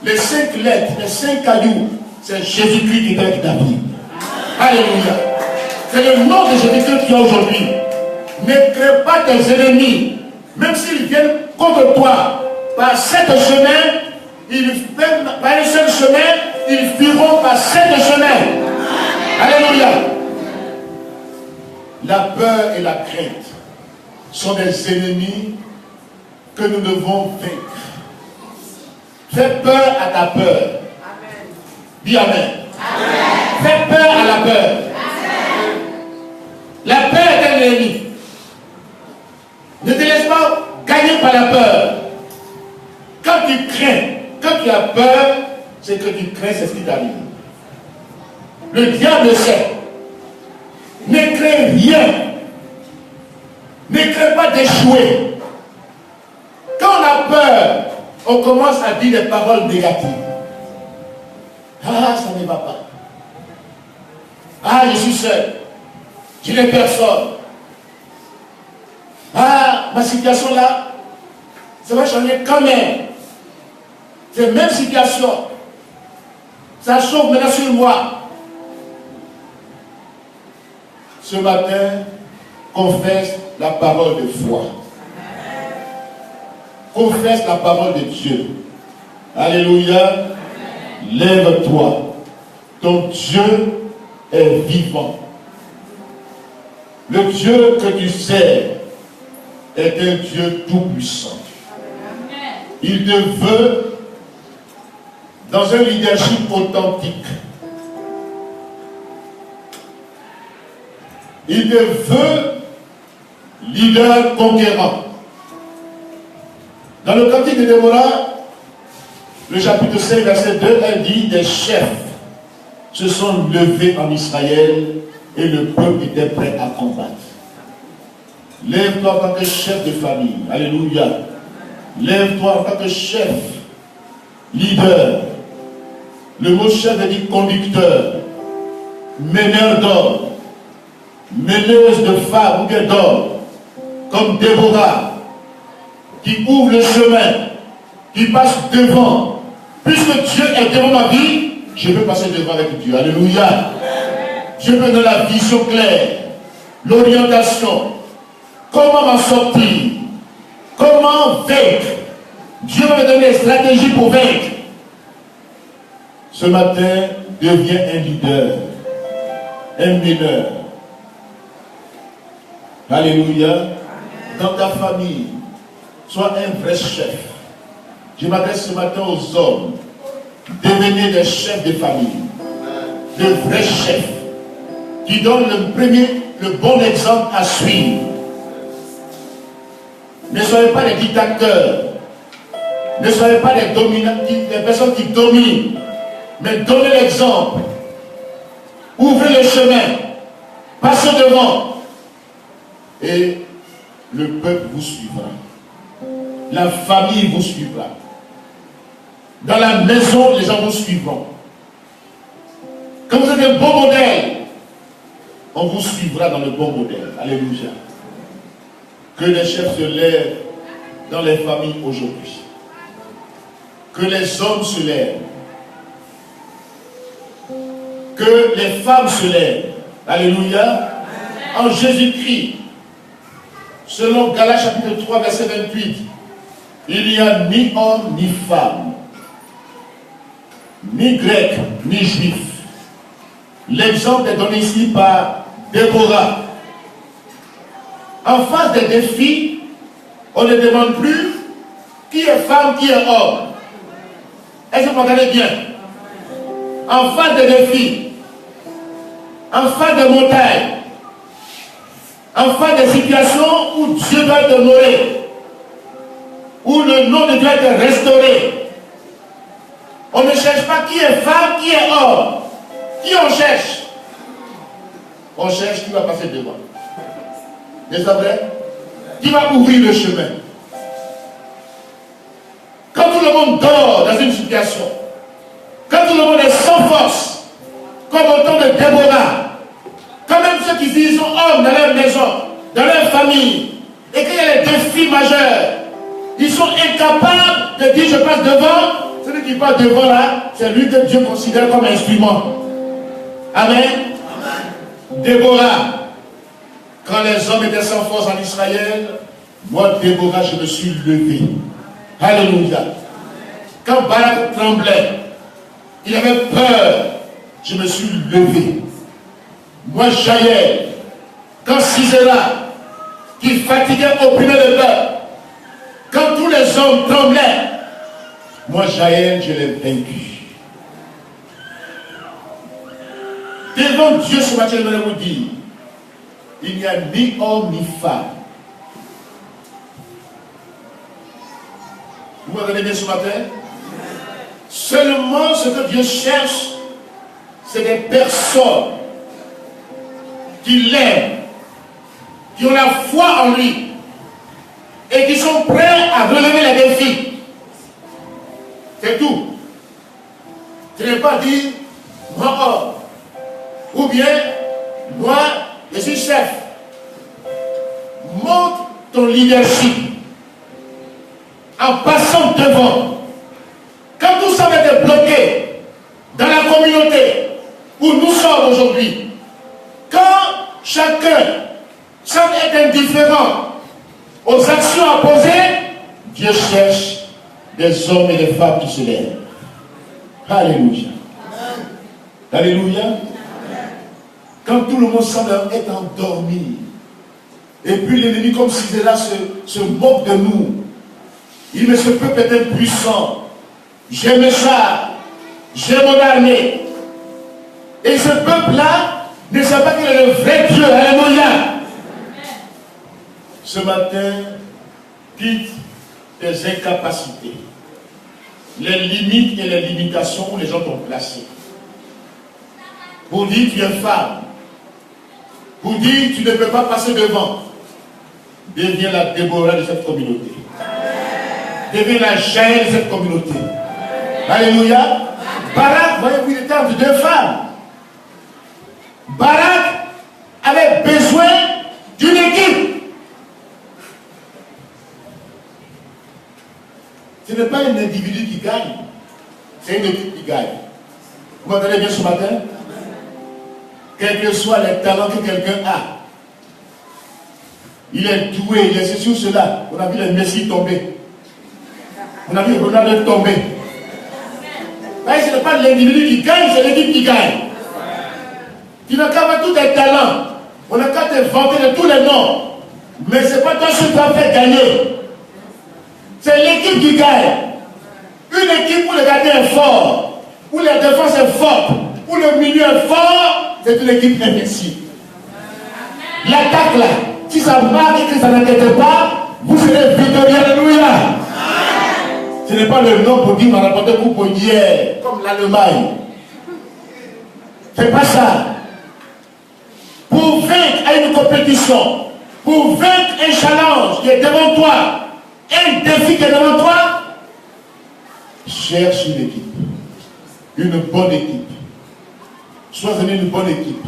Les 5 lettres, les 5 cailloux, c'est Jésus-Christ qui est avec David. Alléluia. C'est le nom de Jésus-Christ qui est aujourd'hui. Ne crée pas tes ennemis. Même s'ils viennent contre toi par 7 chemins, par un seul chemin, ils fuiront par 7 chemins. Alléluia. La peur et la crainte sont des ennemis que nous devons vaincre. Fais peur à ta peur. Amen. Dis amen. Amen. Fais peur à la peur. Amen. La peur est un ennemi. Ne te laisse pas gagner par la peur. Quand tu crains, quand tu as peur, c'est que tu crains, c'est ce qui t'arrive. Le diable sait. Ne crains rien. Ne crains pas d'échouer. Quand on a peur, on commence à dire des paroles négatives. Ah, ça ne va pas. Ah, je suis seul. Je n'ai personne. Ah, ma situation là, ça va changer quand même. C'est la même situation. Ça chauffe maintenant sur moi. Ce matin, confesse la parole de foi. Confesse la parole de Dieu. Alléluia. Lève-toi. Ton Dieu est vivant. Le Dieu que tu sers est un Dieu tout-puissant. Il te veut dans un leadership authentique. Il te veut leader conquérant. Dans le cantique de Déborah, le chapitre 5, verset 2, elle dit: des chefs se sont levés en Israël et le peuple était prêt à combattre. Lève-toi en tant que chef de famille. Alléluia. Lève-toi en tant que chef, leader. Le mot chef veut dire conducteur, meneur d'ordre, meneuse de femmes ou bien d'hommes, comme Déborah, qui ouvre le chemin, qui passe devant. Puisque Dieu est devant ma vie, je veux passer devant avec Dieu. Alléluia. Dieu me donne la vision claire, l'orientation, comment m'en sortir, comment vaincre. Dieu me donne des stratégies pour vaincre. Ce matin, deviens un leader, un meneur. Alléluia. Dans ta famille, sois un vrai chef. Je m'adresse ce matin aux hommes. Devenez des chefs de famille, de vrais chefs, qui donnent le bon exemple à suivre. Ne soyez pas des dictateurs, ne soyez pas des dominants, des personnes qui dominent, mais donnez l'exemple. Ouvrez le chemin, passez devant, et le peuple vous suivra. La famille vous suivra. Dans la maison, les gens vous suivront. Quand vous êtes un bon modèle, on vous suivra dans le bon modèle. Alléluia. Que les chefs se lèvent dans les familles aujourd'hui. Que les hommes se lèvent. Que les femmes se lèvent. Alléluia. En Jésus-Christ, selon Galates chapitre 3, verset 28, il n'y a ni homme ni femme, ni grec, ni juif. L'exemple est donné ici par Déborah. En face des défis, on ne demande plus qui est femme, qui est homme. Est-ce que vous entendez bien? En face des défis, en face des montagnes, en face des situations où Dieu doit être honoré, où le nom de Dieu doit être restauré, on ne cherche pas qui est femme, qui est homme. Qui on cherche? On cherche qui va passer devant. N'est-ce pas vrai? Qui va ouvrir le chemin? Quand tout le monde dort dans une situation, quand tout le monde est sans force, comme au temps de Déborah, quand même ceux qui disent sont hommes dans leur maison, dans leur famille, et qu'il y a des défis majeurs, ils sont incapables de dire je passe devant. Celui qui passe devant là, c'est lui que Dieu considère comme instrument. Amen. Amen. Déborah, quand les hommes étaient sans force en Israël, moi Déborah, je me suis levé. Alléluia. Quand Barak tremblait, il avait peur, je me suis levé. Moi Jaël, quand Sisera, qui fatiguait, opprimait le peuple, quand tous les hommes tremblaient, moi Jaël, je l'ai vaincu. Devant Dieu ce matin, je vais vous dire, il n'y a ni homme ni femme. Vous m'entendez bien ce matin? Seulement ce que Dieu cherche, c'est des personnes qui l'aiment, qui ont la foi en lui et qui sont prêts à relever les défis. C'est tout. Tu n'es pas dire moi homme ou bien moi je suis chef. Montre ton leadership en passant devant. Quand tout ça va être bloqué dans la communauté où nous sommes aujourd'hui, quand chacun sans être indifférent aux actions à poser, Dieu cherche des hommes et des femmes qui se lèvent. Alléluia. Alléluia. Quand tout le monde semble être endormi, et puis l'ennemi, comme s'il est là, se moque de nous. Il met ce peuple est impuissant. J'ai mes chars, j'ai mon armée. Et ce peuple-là ne sait pas qu'il est le vrai Dieu. Alléluia. Ce matin, quitte tes incapacités, les limites et les limitations où les gens t'ont placé. Pour dire tu es femme. Pour dire tu ne peux pas passer devant. Deviens la Déborah de cette communauté. Deviens la Jaël de cette communauté. Alléluia. Barak, voyez-vous, il était entre deux femmes. Barak avait besoin d'une équipe. Ce n'est pas un individu qui gagne, c'est une équipe qui gagne. Vous m'entendez bien ce matin? Quels que soient les talents que quelqu'un a, il est doué, il est ceci ou cela. On a vu les Messi tomber. On a vu Ronaldo tomber. Mais ce n'est pas l'individu qui gagne, c'est l'équipe qui gagne. Tu n'as qu'à avoir tous tes talents. On n'a qu'à te vanter de tous les noms. Mais ce n'est pas toi qui dois faire gagner. C'est l'équipe qui gagne. Une équipe où le gardien est fort, où la défense est forte, où le milieu est fort, c'est une équipe invincible. L'attaque là, si ça marque et que ça n'inquiète pas, vous serez victorieux. Alléluia. Ce n'est pas le nom pour dire qu'on a rapporté coupe hier, comme l'Allemagne. C'est pas ça. Pour vaincre à une compétition, pour vaincre un challenge qui est devant toi, un défi qui est devant toi, cherche une équipe. Une bonne équipe. Choisissez une bonne équipe.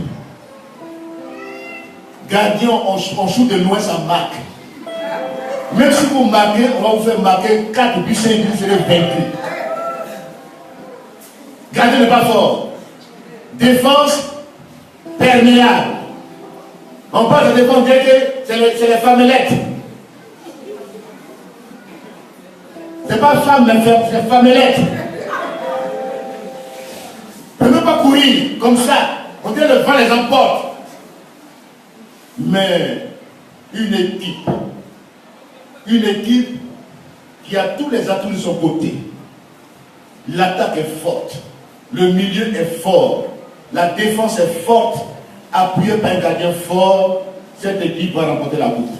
Gardien, on joue de loin, ça marque. Même si vous marquez, on va vous faire marquer 4 buts, 5 buts, vous serez vaincu. Gardien n'est pas fort. Défense perméable. On parle de défense, c'est les femmelettes. C'est pas femme, mais c'est femmelettes. On ne peut pas courir comme ça. On dit le vent les emporte. Mais une équipe qui a tous les atouts de son côté. L'attaque est forte. Le milieu est fort. La défense est forte. Appuyée par un gardien fort, cette équipe va remporter la coupe.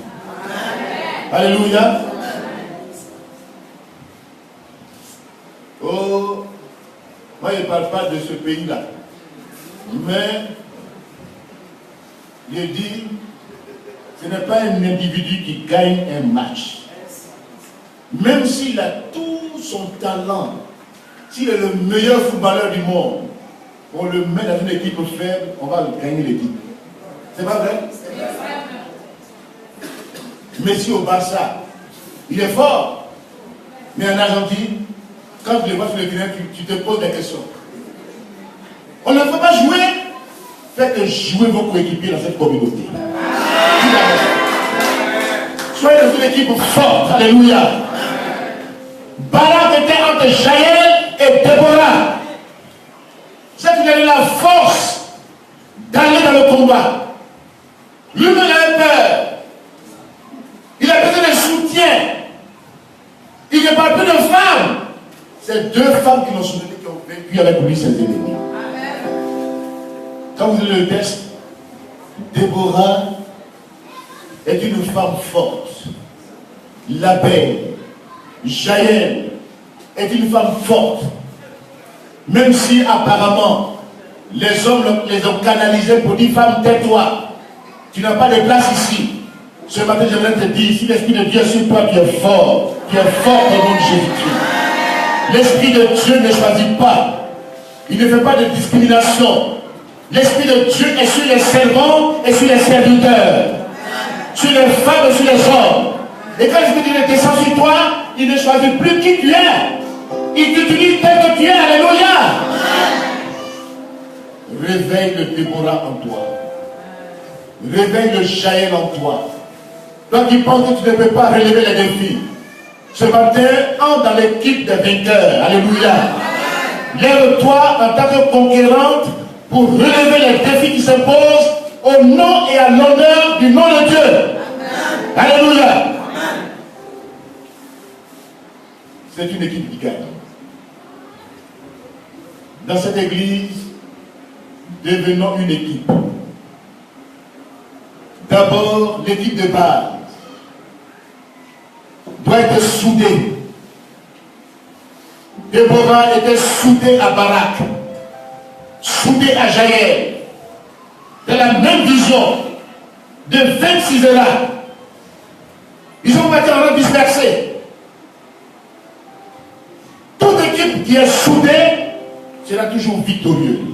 Alléluia. Oh, moi je ne parle pas de ce pays-là. Mais je dis, ce n'est pas un individu qui gagne un match. Même s'il a tout son talent, s'il est le meilleur footballeur du monde, on le met dans une équipe faible, on va gagner l'équipe. C'est pas vrai? Messi au Barça, il est fort. Mais en Argentine, quand tu le vois sur le terrain, tu te poses des questions. On ne peut pas jouer. Faites jouer vos coéquipiers dans cette communauté. Soyez dans une équipe forte. Alléluia. Barak était entre Jaël et Déborah. C'est qu'il a eu la force d'aller dans le combat. Lui-même avait peur. Il a besoin de soutien. Il ne parle plus de femmes. C'est 2 femmes qui l'ont soutenu, qui ont vécu avec lui ses ennemis. Quand vous lisez le texte, Déborah est une femme forte. L'abeille, Jaël, est une femme forte. Même si apparemment les hommes les ont canalisés pour dire femme, tais-toi. Tu n'as pas de place ici. Ce matin, j'aimerais te dire, si l'Esprit de Dieu est sur toi, tu es fort. Tu es fort au nom de Jésus-Christ. L'Esprit de Dieu ne choisit pas. Il ne fait pas de discrimination. L'Esprit de Dieu est sur les servants et sur les serviteurs. Sur les femmes et sur les hommes. Et quand l'Esprit de Dieu descend sur toi, il ne choisit plus qui tu es. Il t'utilise tel que tu es. Alléluia. Réveille le Déborah en toi. réveille le Jaël en toi. Toi qui penses que tu ne peux pas relever les défis, ce matin, entre dans l'équipe des vainqueurs. Alléluia. Lève-toi en tant que conquérante pour relever les défis qui s'imposent au nom et à l'honneur du nom de Dieu. Amen. Alléluia. Amen. C'est une équipe qui gagne. Dans cette église, devenons une équipe. D'abord, l'équipe de base doit être soudée. Déborah était soudée à Barak, soudée à Jaël, de la même vision de 26 là. Ils ont été en dispersés. Toute équipe qui est soudée sera toujours victorieuse.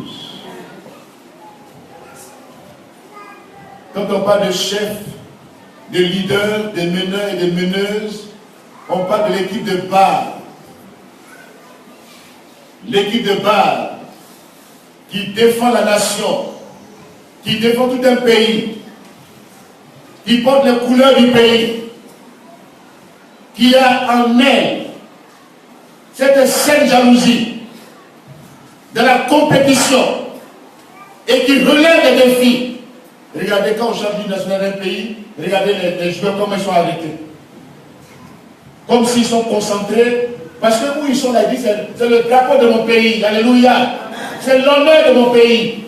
Quand on parle de chef, de leader, de meneurs et de meneuses, on parle de l'équipe de base. L'équipe de base qui défend la nation, qui défend tout un pays, qui porte les couleurs du pays, qui a en elle cette saine jalousie de la compétition et qui relève les défis. Regardez quand on change du national d'un pays, regardez les joueurs comment ils sont arrêtés. Comme s'ils sont concentrés, parce que où ils sont là, ils disent c'est le drapeau de mon pays, alléluia. C'est l'honneur de mon pays.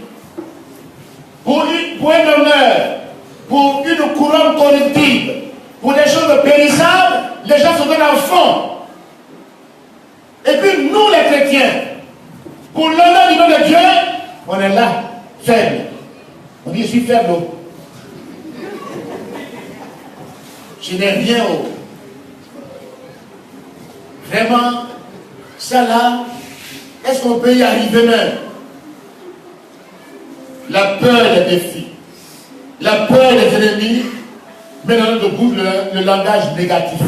Pour un honneur, pour une couronne corruptible, pour des choses périssables, les gens se donnent à fond. Et puis nous les chrétiens, pour l'honneur du nom de Dieu, on est là, faible. On dit je suis faible. Je n'ai rien. Vraiment, ça là, est-ce qu'on peut y arriver même? La peur des défis, la peur des ennemis, met dans notre bouche le langage négatif.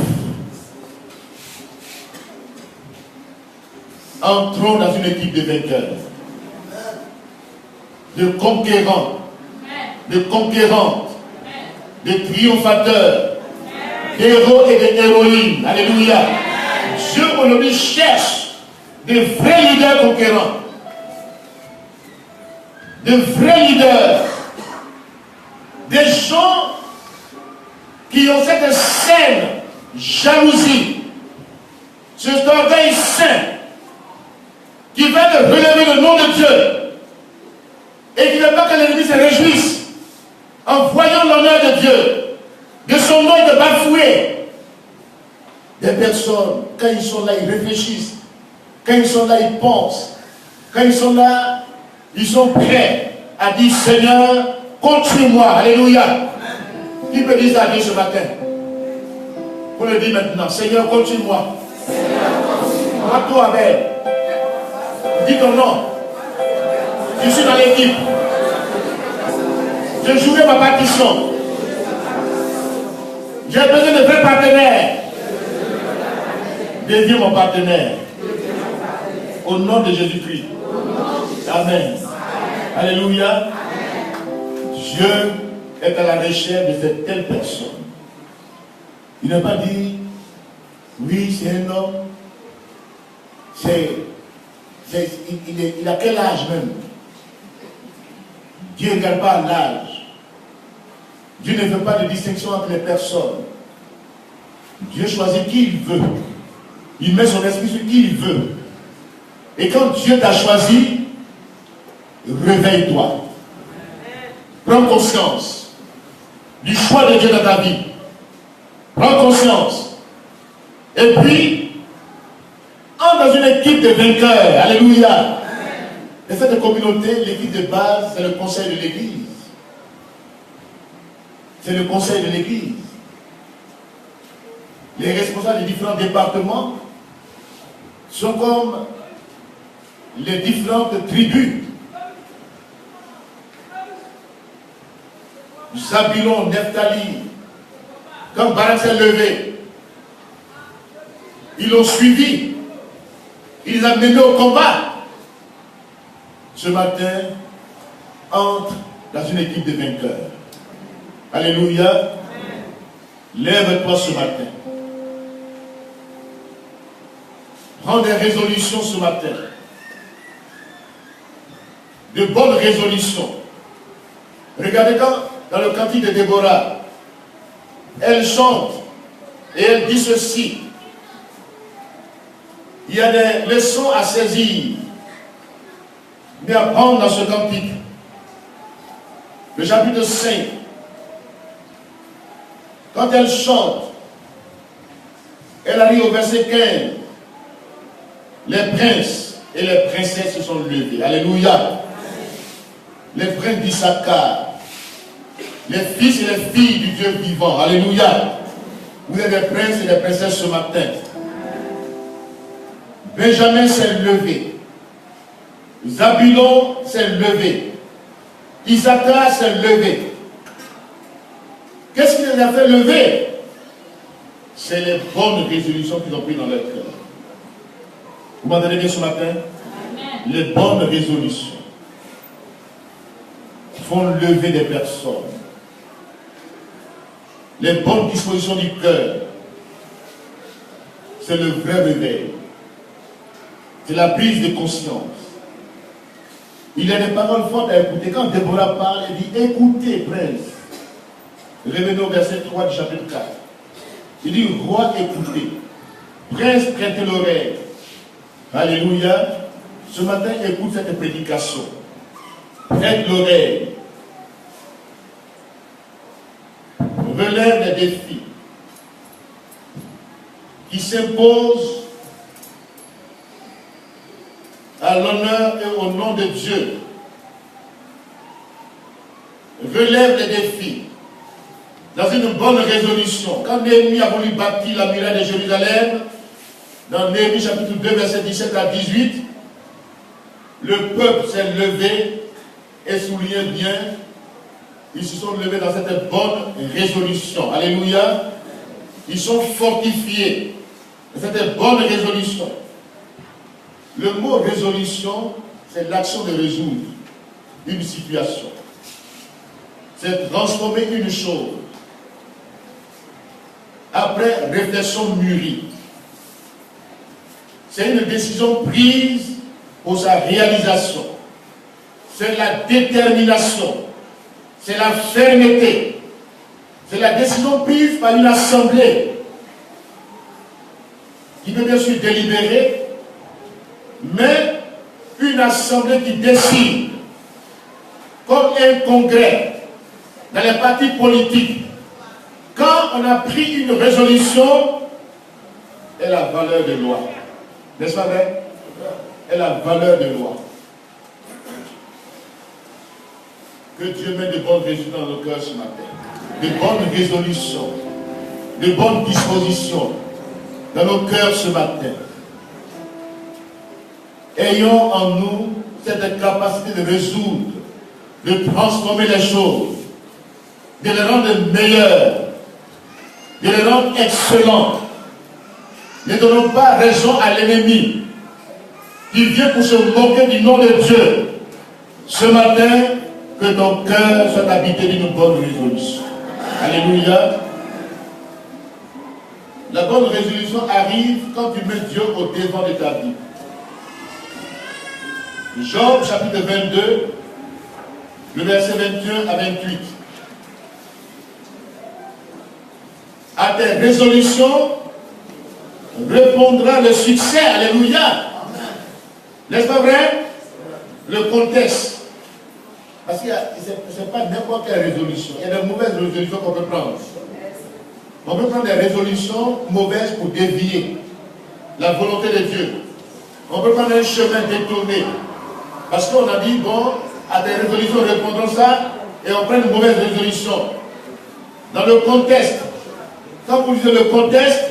Entrons dans une équipe de vainqueurs, de conquérants, de conquérantes, de triomphateurs, d'héros et d'héroïnes. Alléluia. Dieu aujourd'hui cherche de vrais leaders conquérants, de vrais leaders, des gens qui ont cette saine jalousie, cet orgueil saint, qui veulent relever le nom de Dieu et qui ne veulent pas que l'ennemi se réjouisse en voyant l'honneur de Dieu, de son nom de bafouer. Des personnes, quand ils sont là, ils réfléchissent. Quand ils sont là, ils pensent. Quand ils sont là, ils sont prêts à dire Seigneur, continue-moi. Alléluia. Qui peut dire ça à Dieu ce matin? Vous le dites maintenant. Seigneur, continue-moi. Rappelle-toi avec. Dis ton nom. Je suis dans l'équipe. Je jouerai ma partition. J'ai besoin de vrais partenaires. Deviens mon partenaire. Au nom de Jésus-Christ. Amen. Alléluia. Dieu est à la recherche de cette telle personne. Il n'a pas dit, oui, c'est un homme. Il a quel âge même? Dieu ne regarde pas l'âge. Dieu ne fait pas de distinction entre les personnes. Dieu choisit qui il veut. Il met son esprit sur qui il veut. Et quand Dieu t'a choisi, réveille-toi. Prends conscience du choix de Dieu dans ta vie. Prends conscience. Et puis, entre dans une équipe de vainqueurs. Alléluia. Et cette communauté, l'équipe de base, c'est le conseil de l'église. C'est le conseil de l'église. Les responsables des différents départements sont comme les différentes tribus. Zabulon, Nephtali, quand Barak s'est levé, ils l'ont suivi, ils l'ont mené au combat. Ce matin, entre dans une équipe de vainqueurs. Alléluia. Lève-toi ce matin. Prends des résolutions ce matin. De bonnes résolutions. Regardez quand, dans le cantique de Déborah, elle chante et elle dit ceci. Il y a des leçons à saisir, mais à prendre dans ce cantique. Le chapitre 5, quand elle chante, elle arrive au verset 15. Les princes et les princesses se sont levés. Alléluia. Les princes d'Issachar, les fils et les filles du Dieu vivant. Alléluia. Vous êtes des princes et des princesses ce matin. Benjamin s'est levé. Zabulon s'est levé. Issachar s'est levé. Qu'est-ce qui les a fait lever? C'est les bonnes résolutions qu'ils ont prises dans leur cœur. Vous m'entendez bien ce matin? Amen. Les bonnes résolutions font lever des personnes. Les bonnes dispositions du cœur, c'est le vrai réveil. C'est la prise de conscience. Il y a des paroles fortes à écouter. Quand Déborah parle, elle dit, écoutez, prince. Revenez au verset 3 du chapitre 4. Il dit, roi, écoutez. Prince, prêtez l'oreille. Alléluia. Ce matin, écoute cette prédication. Prête l'oreille. Relève les défis qui s'imposent à l'honneur et au nom de Dieu. Relève les défis dans une bonne résolution. Quand Néhémie a voulu bâtir la muraille de Jérusalem, dans Néhémie chapitre 2, verset 17 à 18, le peuple s'est levé et soulignez bien, ils se sont levés dans cette bonne résolution. Alléluia. Ils sont fortifiés dans cette bonne résolution. Le mot résolution, c'est l'action de résoudre une situation. C'est transformer une chose après réflexion mûrie. C'est une décision prise pour sa réalisation. C'est la détermination. C'est la fermeté. C'est la décision prise par une assemblée qui peut bien sûr délibérer, mais une assemblée qui décide, comme un congrès dans les partis politiques. Quand on a pris une résolution, elle a valeur de loi. N'est-ce pas vrai? Elle a valeur de loi. Que Dieu mette de bonnes résolutions dans nos cœurs ce matin. De bonnes résolutions. De bonnes dispositions dans nos cœurs ce matin. Ayons en nous cette capacité de résoudre, de transformer les choses, de les rendre meilleures, de les rendre excellentes. Ne donnons pas raison à l'ennemi qui vient pour se moquer du nom de Dieu. Ce matin, que ton cœur soit habité d'une bonne résolution. Alléluia. La bonne résolution arrive quand tu mets Dieu au devant de ta vie. Job chapitre 22, le verset 21 à 28. À tes résolutions répondra le succès. Alléluia. N'est-ce pas vrai? Le contexte. Parce que ce n'est pas n'importe quelle résolution. Il y a de mauvaises résolutions qu'on peut prendre. On peut prendre des résolutions mauvaises pour dévier la volonté de Dieu. On peut prendre un chemin détourné. Parce qu'on a dit, bon, à des résolutions répondront ça, et on prend une mauvaise résolution. Dans le contexte, quand vous lisez le contexte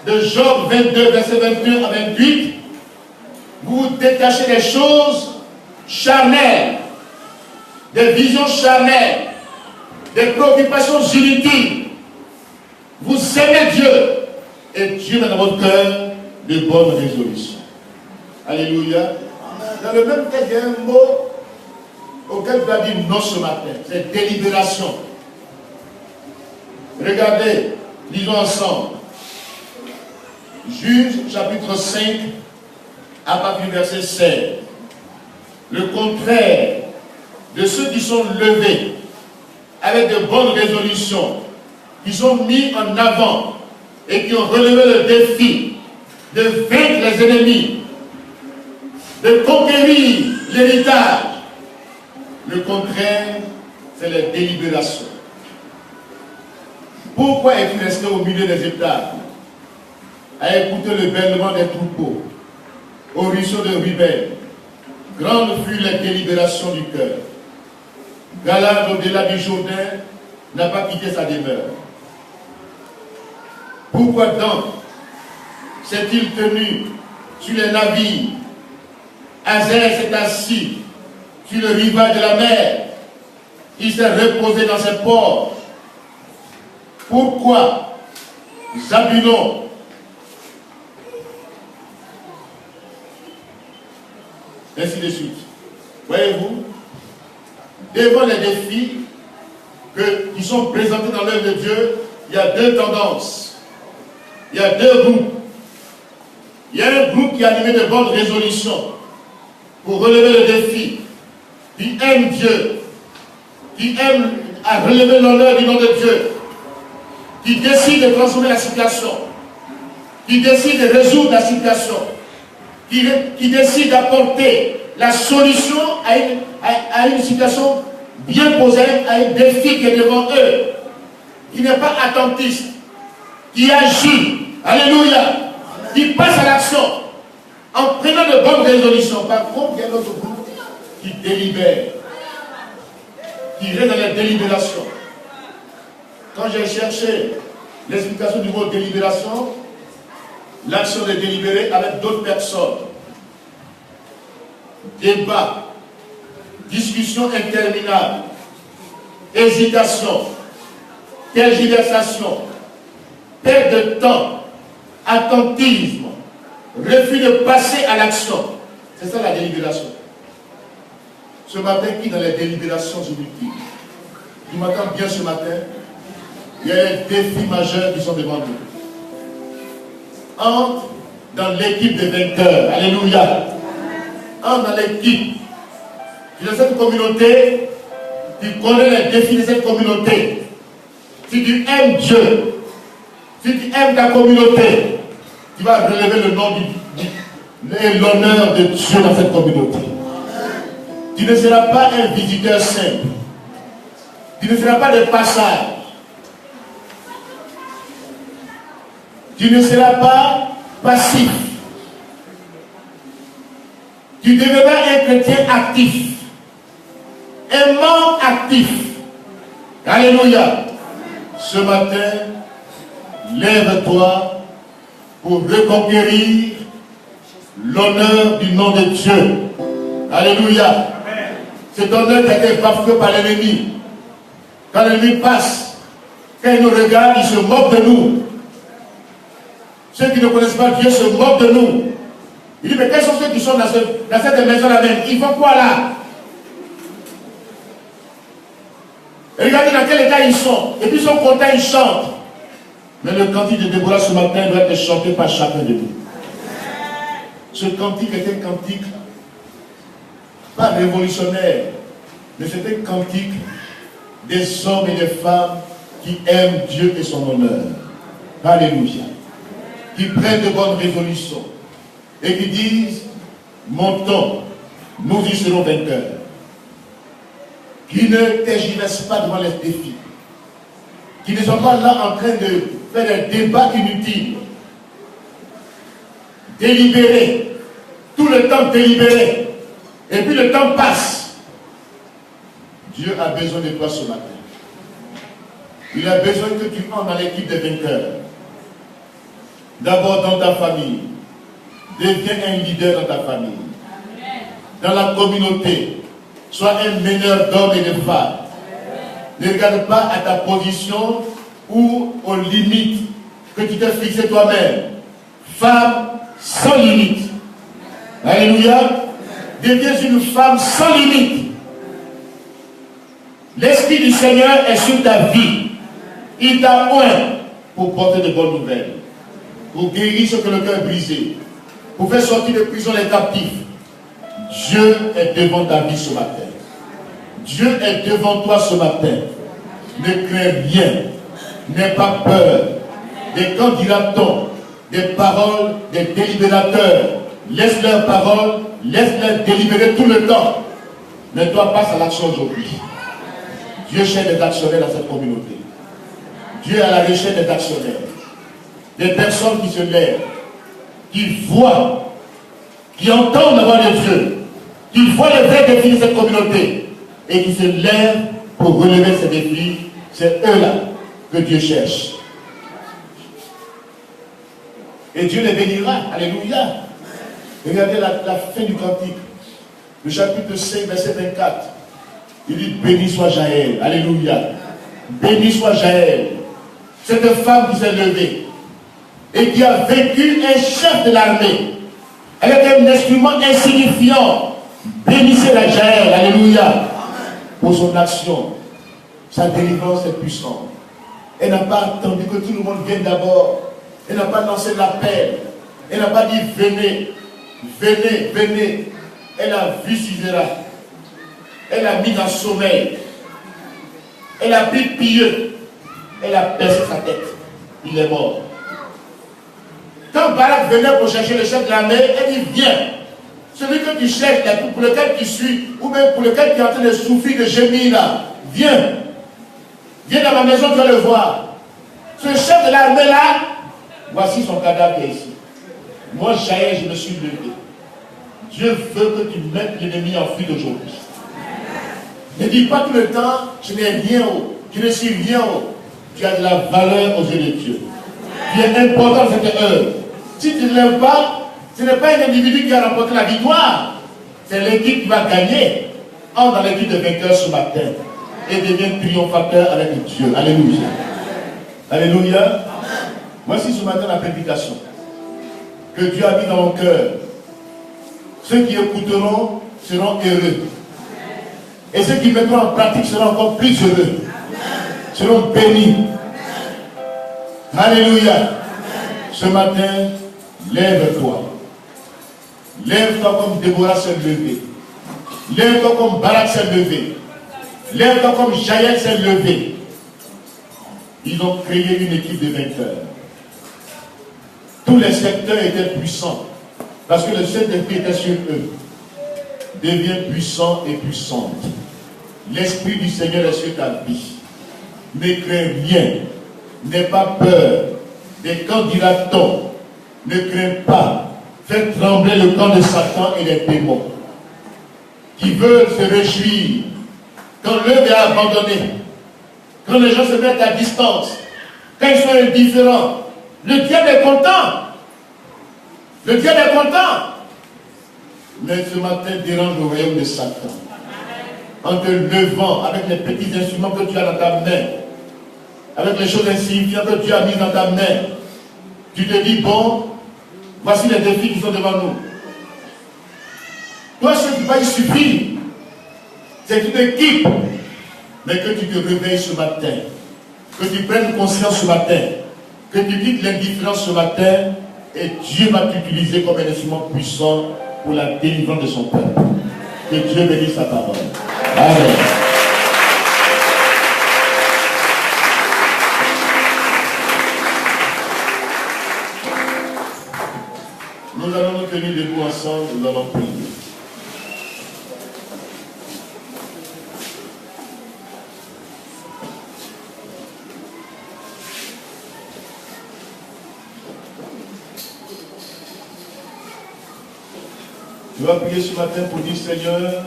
de Job 22, verset 21 à 28, vous vous détachez des choses charnelles, des visions charnelles, des préoccupations inutiles. Vous aimez Dieu, et Dieu met dans votre cœur de bonnes résolutions. Alléluia. Dans le même texte, il y a un mot auquel tu as dit non ce matin. C'est délibération. Regardez, lisons ensemble. Juge chapitre 5, à partir du verset 16. Le contraire de ceux qui sont levés avec de bonnes résolutions, qui sont mis en avant et qui ont relevé le défi de vaincre les ennemis, de conquérir l'héritage. Le contraire, c'est la délibération. Pourquoi es-tu resté au milieu des étables, à écouter le bêlement des troupeaux, au ruisseau de Ruben? Grande fut la délibération du cœur. Galade au-delà du Jourdain n'a pas quitté sa demeure. Pourquoi donc s'est-il tenu sur les navires? Hazer s'est assis sur le rivage de la mer. Il s'est reposé dans ses ports. Pourquoi Zabulon ainsi de suite. Voyez-vous, devant les défis qui sont présentés dans l'œuvre de Dieu, il y a deux tendances. Il y a deux groupes. Il y a un groupe qui est animé de bonnes résolutions pour relever le défi, qui aime Dieu, qui aime à relever l'honneur du nom de Dieu, qui décide de transformer la situation, qui décide de résoudre la situation, qui décide d'apporter la solution à une situation bien posée, à un défi qui est devant eux, qui n'est pas attentiste, qui agit, alléluia, qui passe à l'action en prenant de bonnes résolutions. Par contre, il y a d'autres groupes qui délibèrent, qui restent dans la délibération. Quand j'ai cherché l'explication du mot délibération, l'action de délibérer avec d'autres personnes, débat, discussion interminable, hésitation, tergiversation, perte de temps, attentisme, refus de passer à l'action. C'est ça la délibération. Ce matin, qui dans les délibérations inutiles? Tu m'entends bien ce matin? Il y a des défis majeurs qui sont devant nous. Entre dans l'équipe des vainqueurs. Alléluia. Entre dans l'équipe. Tu es dans cette communauté, tu connais les défis de cette communauté. Si tu aimes Dieu, si tu aimes ta communauté, tu vas relever le nom et l'honneur de Dieu dans cette communauté. Tu ne seras pas un visiteur simple. Tu ne seras pas de passage. Tu ne seras pas passif. Tu deviendras un chrétien actif. Un membre actif. Alléluia. Ce matin, lève-toi pour reconquérir l'honneur du nom de Dieu. Alléluia. Cet honneur qui a été bafoué par l'ennemi. Quand l'ennemi passe, quand il nous regarde, il se moque de nous. Ceux qui ne connaissent pas Dieu se moquent de nous. Il dit, mais quels sont ceux qui sont dans cette maison-là même? Ils font quoi là? Et regardez dans quel état ils sont. Et puis ils sont contents, ils chantent. Mais le cantique de Déborah ce matin doit être chanté par chacun de nous. Ce cantique est un cantique pas révolutionnaire, mais c'est un cantique des hommes et des femmes qui aiment Dieu et son honneur. Alléluia. Qui prennent de bonnes résolutions et qui disent, montons, nous y serons vainqueurs. Qui ne tergiversent pas devant les défis. Qui ne sont pas là en train de faire des débats inutiles. Délibérer. Tout le temps délibérer. Et puis le temps passe. Dieu a besoin de toi ce matin. Il a besoin que tu entres dans l'équipe des vainqueurs. D'abord dans ta famille. Deviens un leader dans ta famille. Dans la communauté. Sois un meneur d'hommes et de femmes. Ne regarde pas à ta position ou aux limites que tu t'es fixé toi-même. Femme sans limite. Alléluia. Deviens une femme sans limite. L'Esprit du Seigneur est sur ta vie. Il t'a oint pour porter de bonnes nouvelles, pour guérir ce que le cœur est brisé, pour faire sortir de prison les captifs. Dieu est devant ta vie ce matin. Dieu est devant toi ce matin. Ne crains rien. N'aie pas peur. Des quand dira-t-on? Des paroles des délibérateurs. Laisse leurs paroles, laisse-les délibérer tout le temps. Mais toi, passe à l'action aujourd'hui. Dieu cherche des actionnaires dans cette communauté. Dieu est à la recherche des actionnaires. Des personnes qui se lèvent, qui voient, qui entendent la voix de Dieu, qui voient les vrais défis de cette communauté et qui se lèvent pour relever ces défis. C'est eux-là que Dieu cherche. Et Dieu les bénira. Alléluia. Regardez la fin du cantique. Le chapitre 5, verset 24. Il dit, béni soit Jaël. Alléluia. Béni soit Jaël. Cette femme qui s'est levée et qui a vécu un chef de l'armée avec un instrument insignifiant. Bénissez la Jaël. Alléluia. Pour son action. Sa délivrance est puissante. Elle n'a pas attendu que tout le monde vienne d'abord. Elle n'a pas lancé l'appel. Elle n'a pas dit venez, venez, venez. Elle a vu Sisera. Elle a mis dans le sommeil. Elle a pris pieux. Elle a percé sa tête. Il est mort. Quand Barak venait pour chercher le chef de l'armée, elle dit viens. Celui que tu cherches, pour lequel tu suis, ou même pour lequel tu es en train de souffrir, de gémir là, viens. Viens dans ma maison, tu vas le voir. Ce chef de l'armée là, voici son cadavre qui est ici. Moi, Jaël, je me suis levé. Dieu veut que tu mettes l'ennemi en fuite aujourd'hui. Ne dis pas tout le temps, je n'ai rien haut, je ne suis rien haut. Tu as de la valeur aux yeux de Dieu. Tu es important dans cette œuvre. Si tu ne l'aimes pas, ce n'est pas un individu qui a remporté la victoire. C'est l'équipe qui va gagner. Entre dans l'équipe de vainqueurs ce matin et deviens triomphateur avec Dieu. Alléluia. Alléluia. Voici ce matin la prédication que Dieu a mis dans mon cœur. Ceux qui écouteront seront heureux. Et ceux qui mettront en pratique seront encore plus heureux. Seront bénis. Alléluia. Ce matin, lève-toi. Lève-toi comme Déborah s'est levée. Lève-toi comme Barak s'est levé. Lève-toi comme Jaël s'est levé. Ils ont créé une équipe de vainqueurs. Tous les secteurs étaient puissants. Parce que le Saint-Esprit était sur eux. Deviens puissant et puissante. L'Esprit du Seigneur est sur ta vie. Ne crains rien. N'aie pas peur. Des quand dira-t-on? Ne crains pas. Fais trembler le camp de Satan et les démons. Qui veulent se réjouir. Quand l'œuvre est abandonnée. Quand les gens se mettent à distance. Quand ils sont indifférents. Le diable est content. Le diable est content. Mais ce matin dérange le royaume de Satan. En te levant avec les petits instruments que tu as dans ta main. Avec les choses insignifiantes que Dieu a mises dans ta main. Tu te dis, bon, voici les défis qui sont devant nous. Toi, ce qui va y suffire, c'est une équipe. Mais que tu te réveilles ce matin. Que tu prennes conscience ce matin. Que tu quittes l'indifférence ce matin. Et Dieu va t'utiliser comme un instrument puissant pour la délivrance de son peuple. Que Dieu bénisse sa parole. Amen. Nous allons nous tenir debout ensemble, nous allons prier. Tu vas prier ce matin pour dire, Seigneur,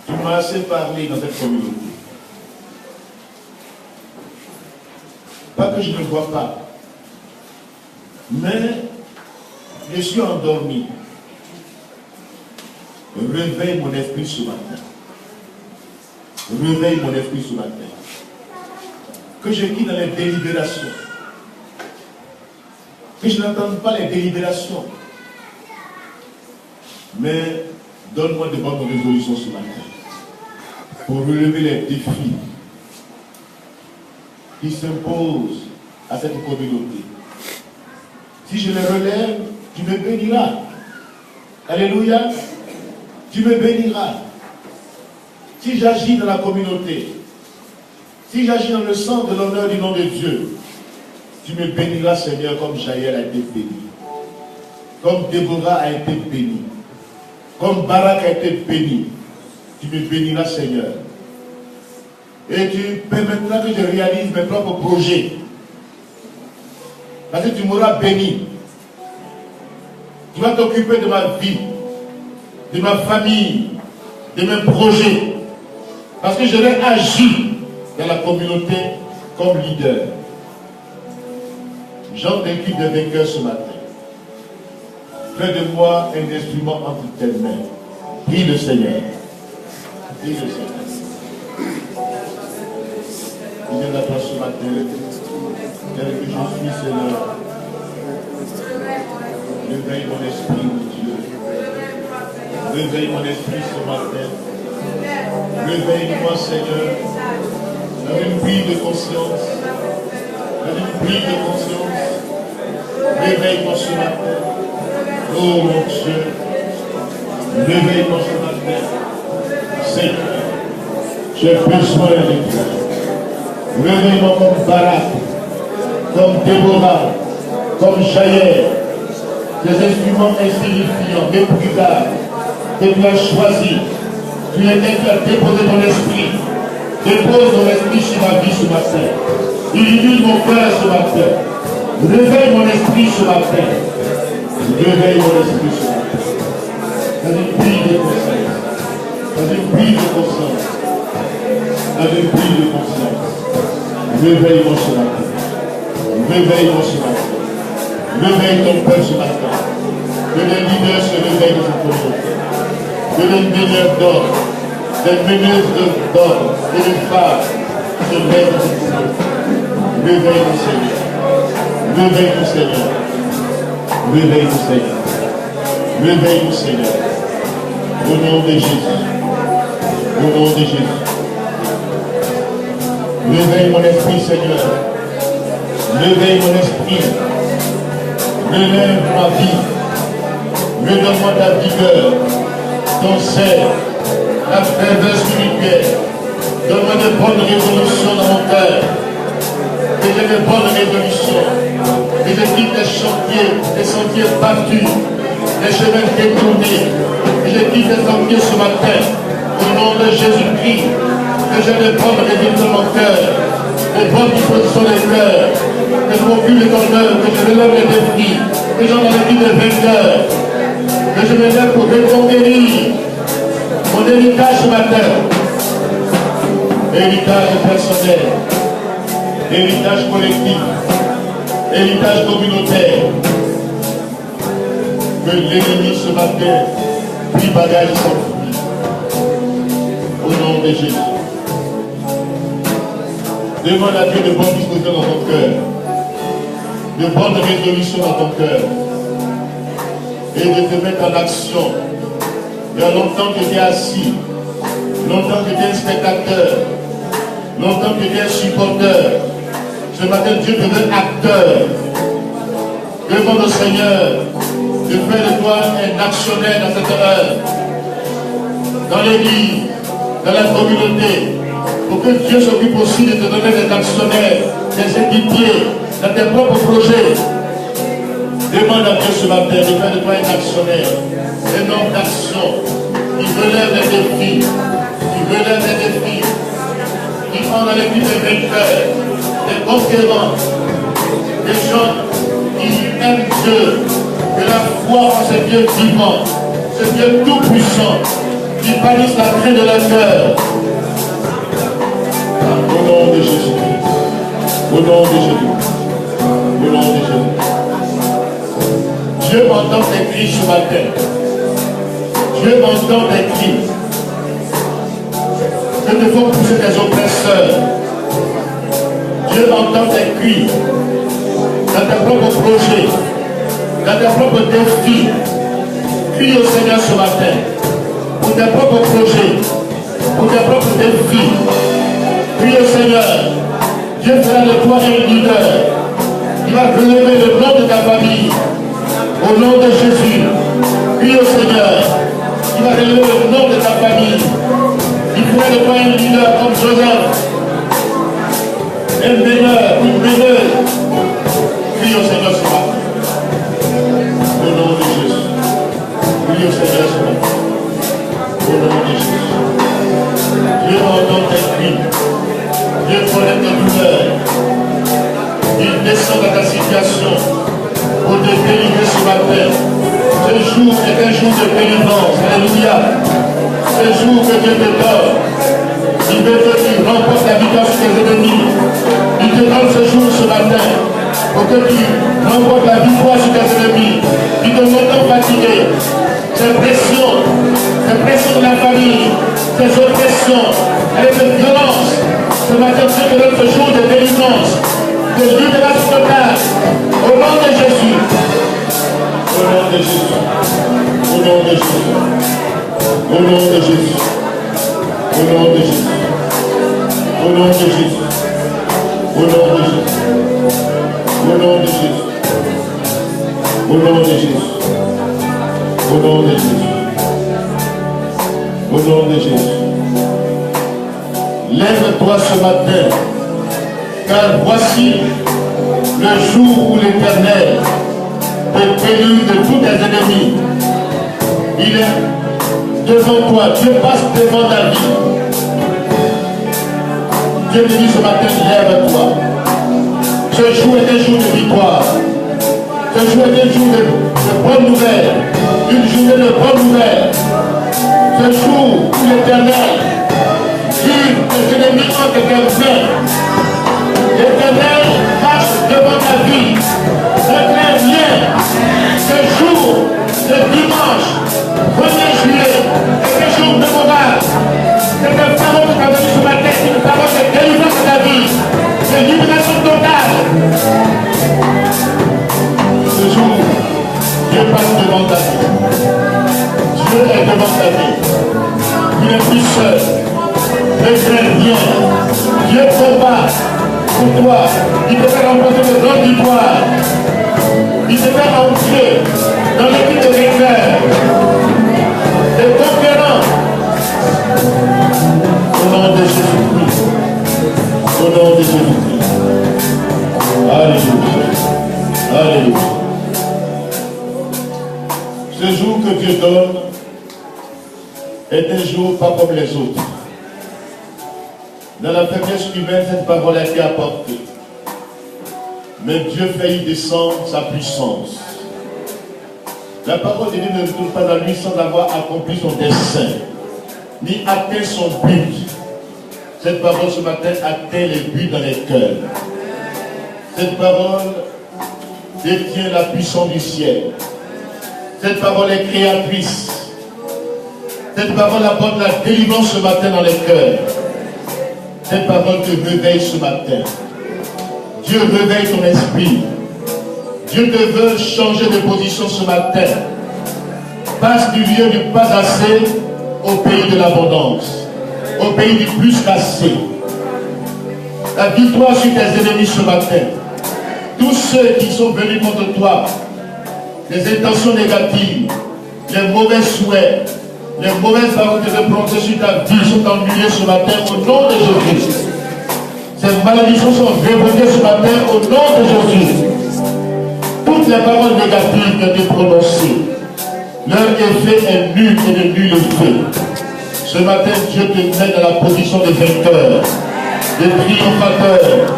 tu m'as assez parlé dans cette communauté. Pas que je ne vois pas, mais je suis endormi. Réveille mon esprit ce matin. Réveille mon esprit ce matin. Que je quitte dans les délibérations. Que je n'entende pas les délibérations. Mais donne-moi de bonnes résolutions ce matin pour relever les défis qui s'imposent à cette communauté. Si je les relève, tu me béniras. Alléluia. Tu me béniras. Si j'agis dans la communauté, si j'agis dans le centre de l'honneur du nom de Dieu, tu me béniras, Seigneur, comme Jaël a été béni, comme Déborah a été béni, comme Barak a été béni. Tu me béniras, Seigneur. Et tu permettras que je réalise mes propres projets. Parce que tu m'auras béni. Tu vas t'occuper de ma vie, de ma famille, de mes projets. Parce que je vais agir dans la communauté comme leader. J'entre l'équipe de vainqueurs ce matin. Fais de moi un instrument entre tes mains. Prie le Seigneur. Prie le Seigneur. Il est là-bas ce matin. Tel que je suis, Seigneur. Réveille mon esprit, mon Dieu. Réveille mon esprit ce matin. Réveille-moi, Seigneur. Dans une prise de conscience. Dans une prise de conscience. Réveille-moi ce matin. Oh mon Dieu. Réveille-moi ce matin. Seigneur, j'ai besoin de toi. Réveille-moi comme Barak, comme Déborah, comme Jaël. Des instruments insignifiants, méprisables, que tu as choisis. Tu as déposé ton esprit. Dépose ton esprit sur ma vie ce matin. Illumine mon cœur ce matin. Réveille mon esprit ce matin. Réveille mon esprit ce matin. Dans une prise de conscience. Dans une prise de conscience. Dans une prise de conscience. Réveille-moi ce matin. Réveille-moi ce matin. Réveille ton peuple ce matin. Que les leaders se réveillent dans cette communauté. Que les meneurs d'ordre, les meneuses d'ordre et les femmes se réveillent dans cette communauté. Réveille mon Seigneur. Réveille mon Seigneur. Réveille mon Seigneur. Réveille mon Seigneur. Au nom de Jésus. Au nom de Jésus. Réveille mon esprit, Seigneur. Réveille mon esprit. Relève ma vie. Redonne-moi ta vigueur, ton sel, la ferveur spirituelle. Donne-moi de bonnes résolutions dans mon cœur. Que j'ai de bonnes résolutions. Que je quitte les sentiers battus, les chemins détournés. Que je quitte les sentiers ce matin. Au nom de Jésus-Christ. Que j'ai de bonnes résolutions dans mon cœur. De bonnes dispositions de cœur. Que je m'occupe de ton œuvre. Que je relève les défis. Que j'en ai l'équipe de vainqueurs. Que je me lève pour reconquérir mon héritage ce matin. Héritage personnel, héritage collectif, héritage communautaire. Que l'ennemi ce matin prie bagage sans fruit. Au nom de Jésus. Demande à Dieu de bonnes dispositions dans ton cœur, de bonnes résolutions dans ton cœur, et de te mettre en action. Il y a longtemps que tu es assis, longtemps que tu es un spectateur, longtemps que tu es un supporteur. Ce matin, Dieu te veut acteur. Demande au Seigneur de faire de toi un actionnaire dans cette heure, dans l'église, dans la communauté, pour que Dieu s'occupe aussi de te donner des actionnaires, des équipiers, dans tes propres projets. Demande à Dieu ce matin de faire de toi un actionnaire, un homme d'action, qui relève les défis, qui prend dans l'équipe des vainqueurs, des conquérants, des gens qui aiment Dieu, que la foi en ce Dieu vivant, ce Dieu tout-puissant, qui bannisse la crainte de leur cœur. Au nom de Jésus. Au nom de Jésus. Au nom de Jésus. Dieu entend tes cris ce matin. Dieu entend tes cris. Que te font pousser tes oppresseurs. Dieu entend tes cris. Dans tes propres projets. Dans tes propres défis. Crie au Seigneur ce matin. Pour tes propres projets. Pour tes propres défis. Crie au Seigneur. Dieu fera de toi un leader. Il va relever le nom de ta famille. Au nom de Jésus. Prie au Seigneur. Il va relever le nom de ta famille. Il fera de toi un leader comme Joseph. Un meneur, une meneuse. Prie au Seigneur ce matin. Au nom de Jésus. Prie au Seigneur ce matin. Au nom de Jésus. Dieu entend tes cris. Dieu connaît tes douleurs. Il descend dans ta situation pour te délivrer ce matin. Ce jour est un jour de délivrance. Alléluia. Ce jour que Dieu te donne. Il veut que tu remportes la victoire sur tes ennemis. Il te donne ce jour, ce matin, pour que tu remportes la victoire sur tes ennemis. Il te montre fatigué. Ces pressions de la famille, ces oppressions, avec cette violence. Ce matin, Dieu te donne ce jour de délivrance, de libération totale. Au nom de Jésus. Au nom de Jésus. Au nom de Jésus. Au nom de Jésus. Au nom de Jésus. Au nom de Jésus. Au nom de Jésus. Au nom de Jésus. Au nom de Jésus. Au nom de Jésus. Au nom de Jésus. Lève-toi ce matin, car voici le jour où l'Éternel te délivre de tous tes ennemis. Il est devant toi, Dieu passe devant ta vie. Dieu te dit ce matin, lève-toi. Ce jour est un jour de victoire. Ce jour est un jour de bonnes nouvelles. Une journée de bonnes nouvelles. Ce jour où l'Éternel livre tes ennemis entre tes mains. L'Éternel marche devant ta vie. L'Éternel vient. Ce jour, le dimanche, 1er juillet, est un jour mémorable. C'est une parole que tu as donnée ce matin, c'est une parole de délivrance de ta vie, de libération totale. Ce jour, Dieu passe devant ta vie. Dieu est devant ta vie. Tu n'es plus seul. L'Éternel vient. Dieu combat pour toi. Il te fait remporter de grandes victoires. Il te fait entrer dans l'équipe de vainqueurs, des conquérants. Au nom de Jésus-Christ. Au nom de Jésus-Christ. Alléluia. Alléluia. Ce jour que Dieu donne est un jour pas comme les autres. Dans la faiblesse humaine, cette parole a été apportée. Mais Dieu fait y descendre sa puissance. La parole de Dieu ne retourne pas dans lui sans avoir accompli son dessein, ni atteint son but. Cette parole ce matin atteint les buts dans les cœurs. Cette parole détient la puissance du ciel. Cette parole est créatrice. Cette parole apporte la délivrance ce matin dans les cœurs. Cette parole te réveille ce matin. Dieu réveille ton esprit. Dieu te veut changer de position ce matin. Passe du lieu du pas assez au pays de l'abondance. Au pays du plus qu'assez. La victoire sur tes ennemis ce matin. Tous ceux qui sont venus contre toi, les intentions négatives, les mauvais souhaits, les mauvaises paroles que je prononce sur ta vie sont annulées ce matin au nom de Jésus. Ces malédictions sont révoquées ce matin au nom de Jésus. Toutes les paroles négatives que tu prononcées, leur effet est nul et de nul effet. Ce matin, Dieu te met dans la position de vainqueur, de triomphateur.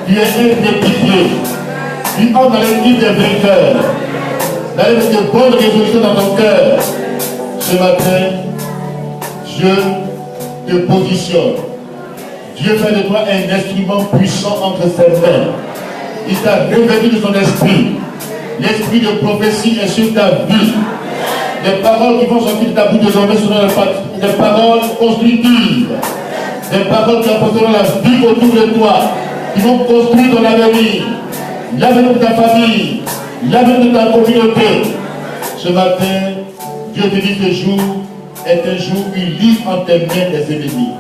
Tu es indépité. Tu entres dans l'équipe des vainqueurs. Avec de bonnes résolutions dans ton cœur. Ce matin, Dieu te positionne. Dieu fait de toi un instrument puissant entre ses mains. Il t'a revêtu de son esprit. L'esprit de prophétie est sur ta vie. Les paroles qui vont sortir de ta bouche désormais seront des paroles constructives. Des paroles qui apporteront la vie autour de toi. Qui vont construire ton avenir. L'avenir de ta famille. L'avenir de ta communauté. Ce matin, Dieu te dit que ce jour est un jour où il livre en tes mains des ennemis.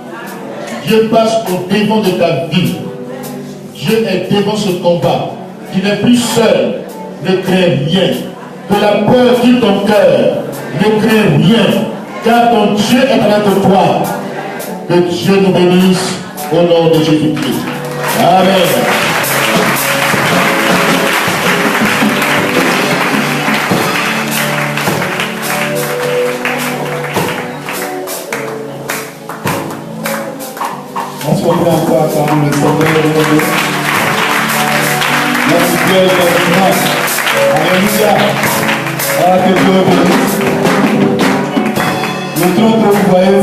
Dieu passe au devant de ta vie. Dieu est devant ce combat. Tu n'es plus seul. Ne crains rien. Que la peur quitte ton cœur. Ne crains rien. Car ton Dieu est avec toi. Que Dieu nous bénisse au nom de Jésus-Christ. Amen. On se reprend encore ensemble le Seigneur. Merci Dieu de votre grâce. Alléluia. Ah, que Dieu bénisse. Le trône que vous voyez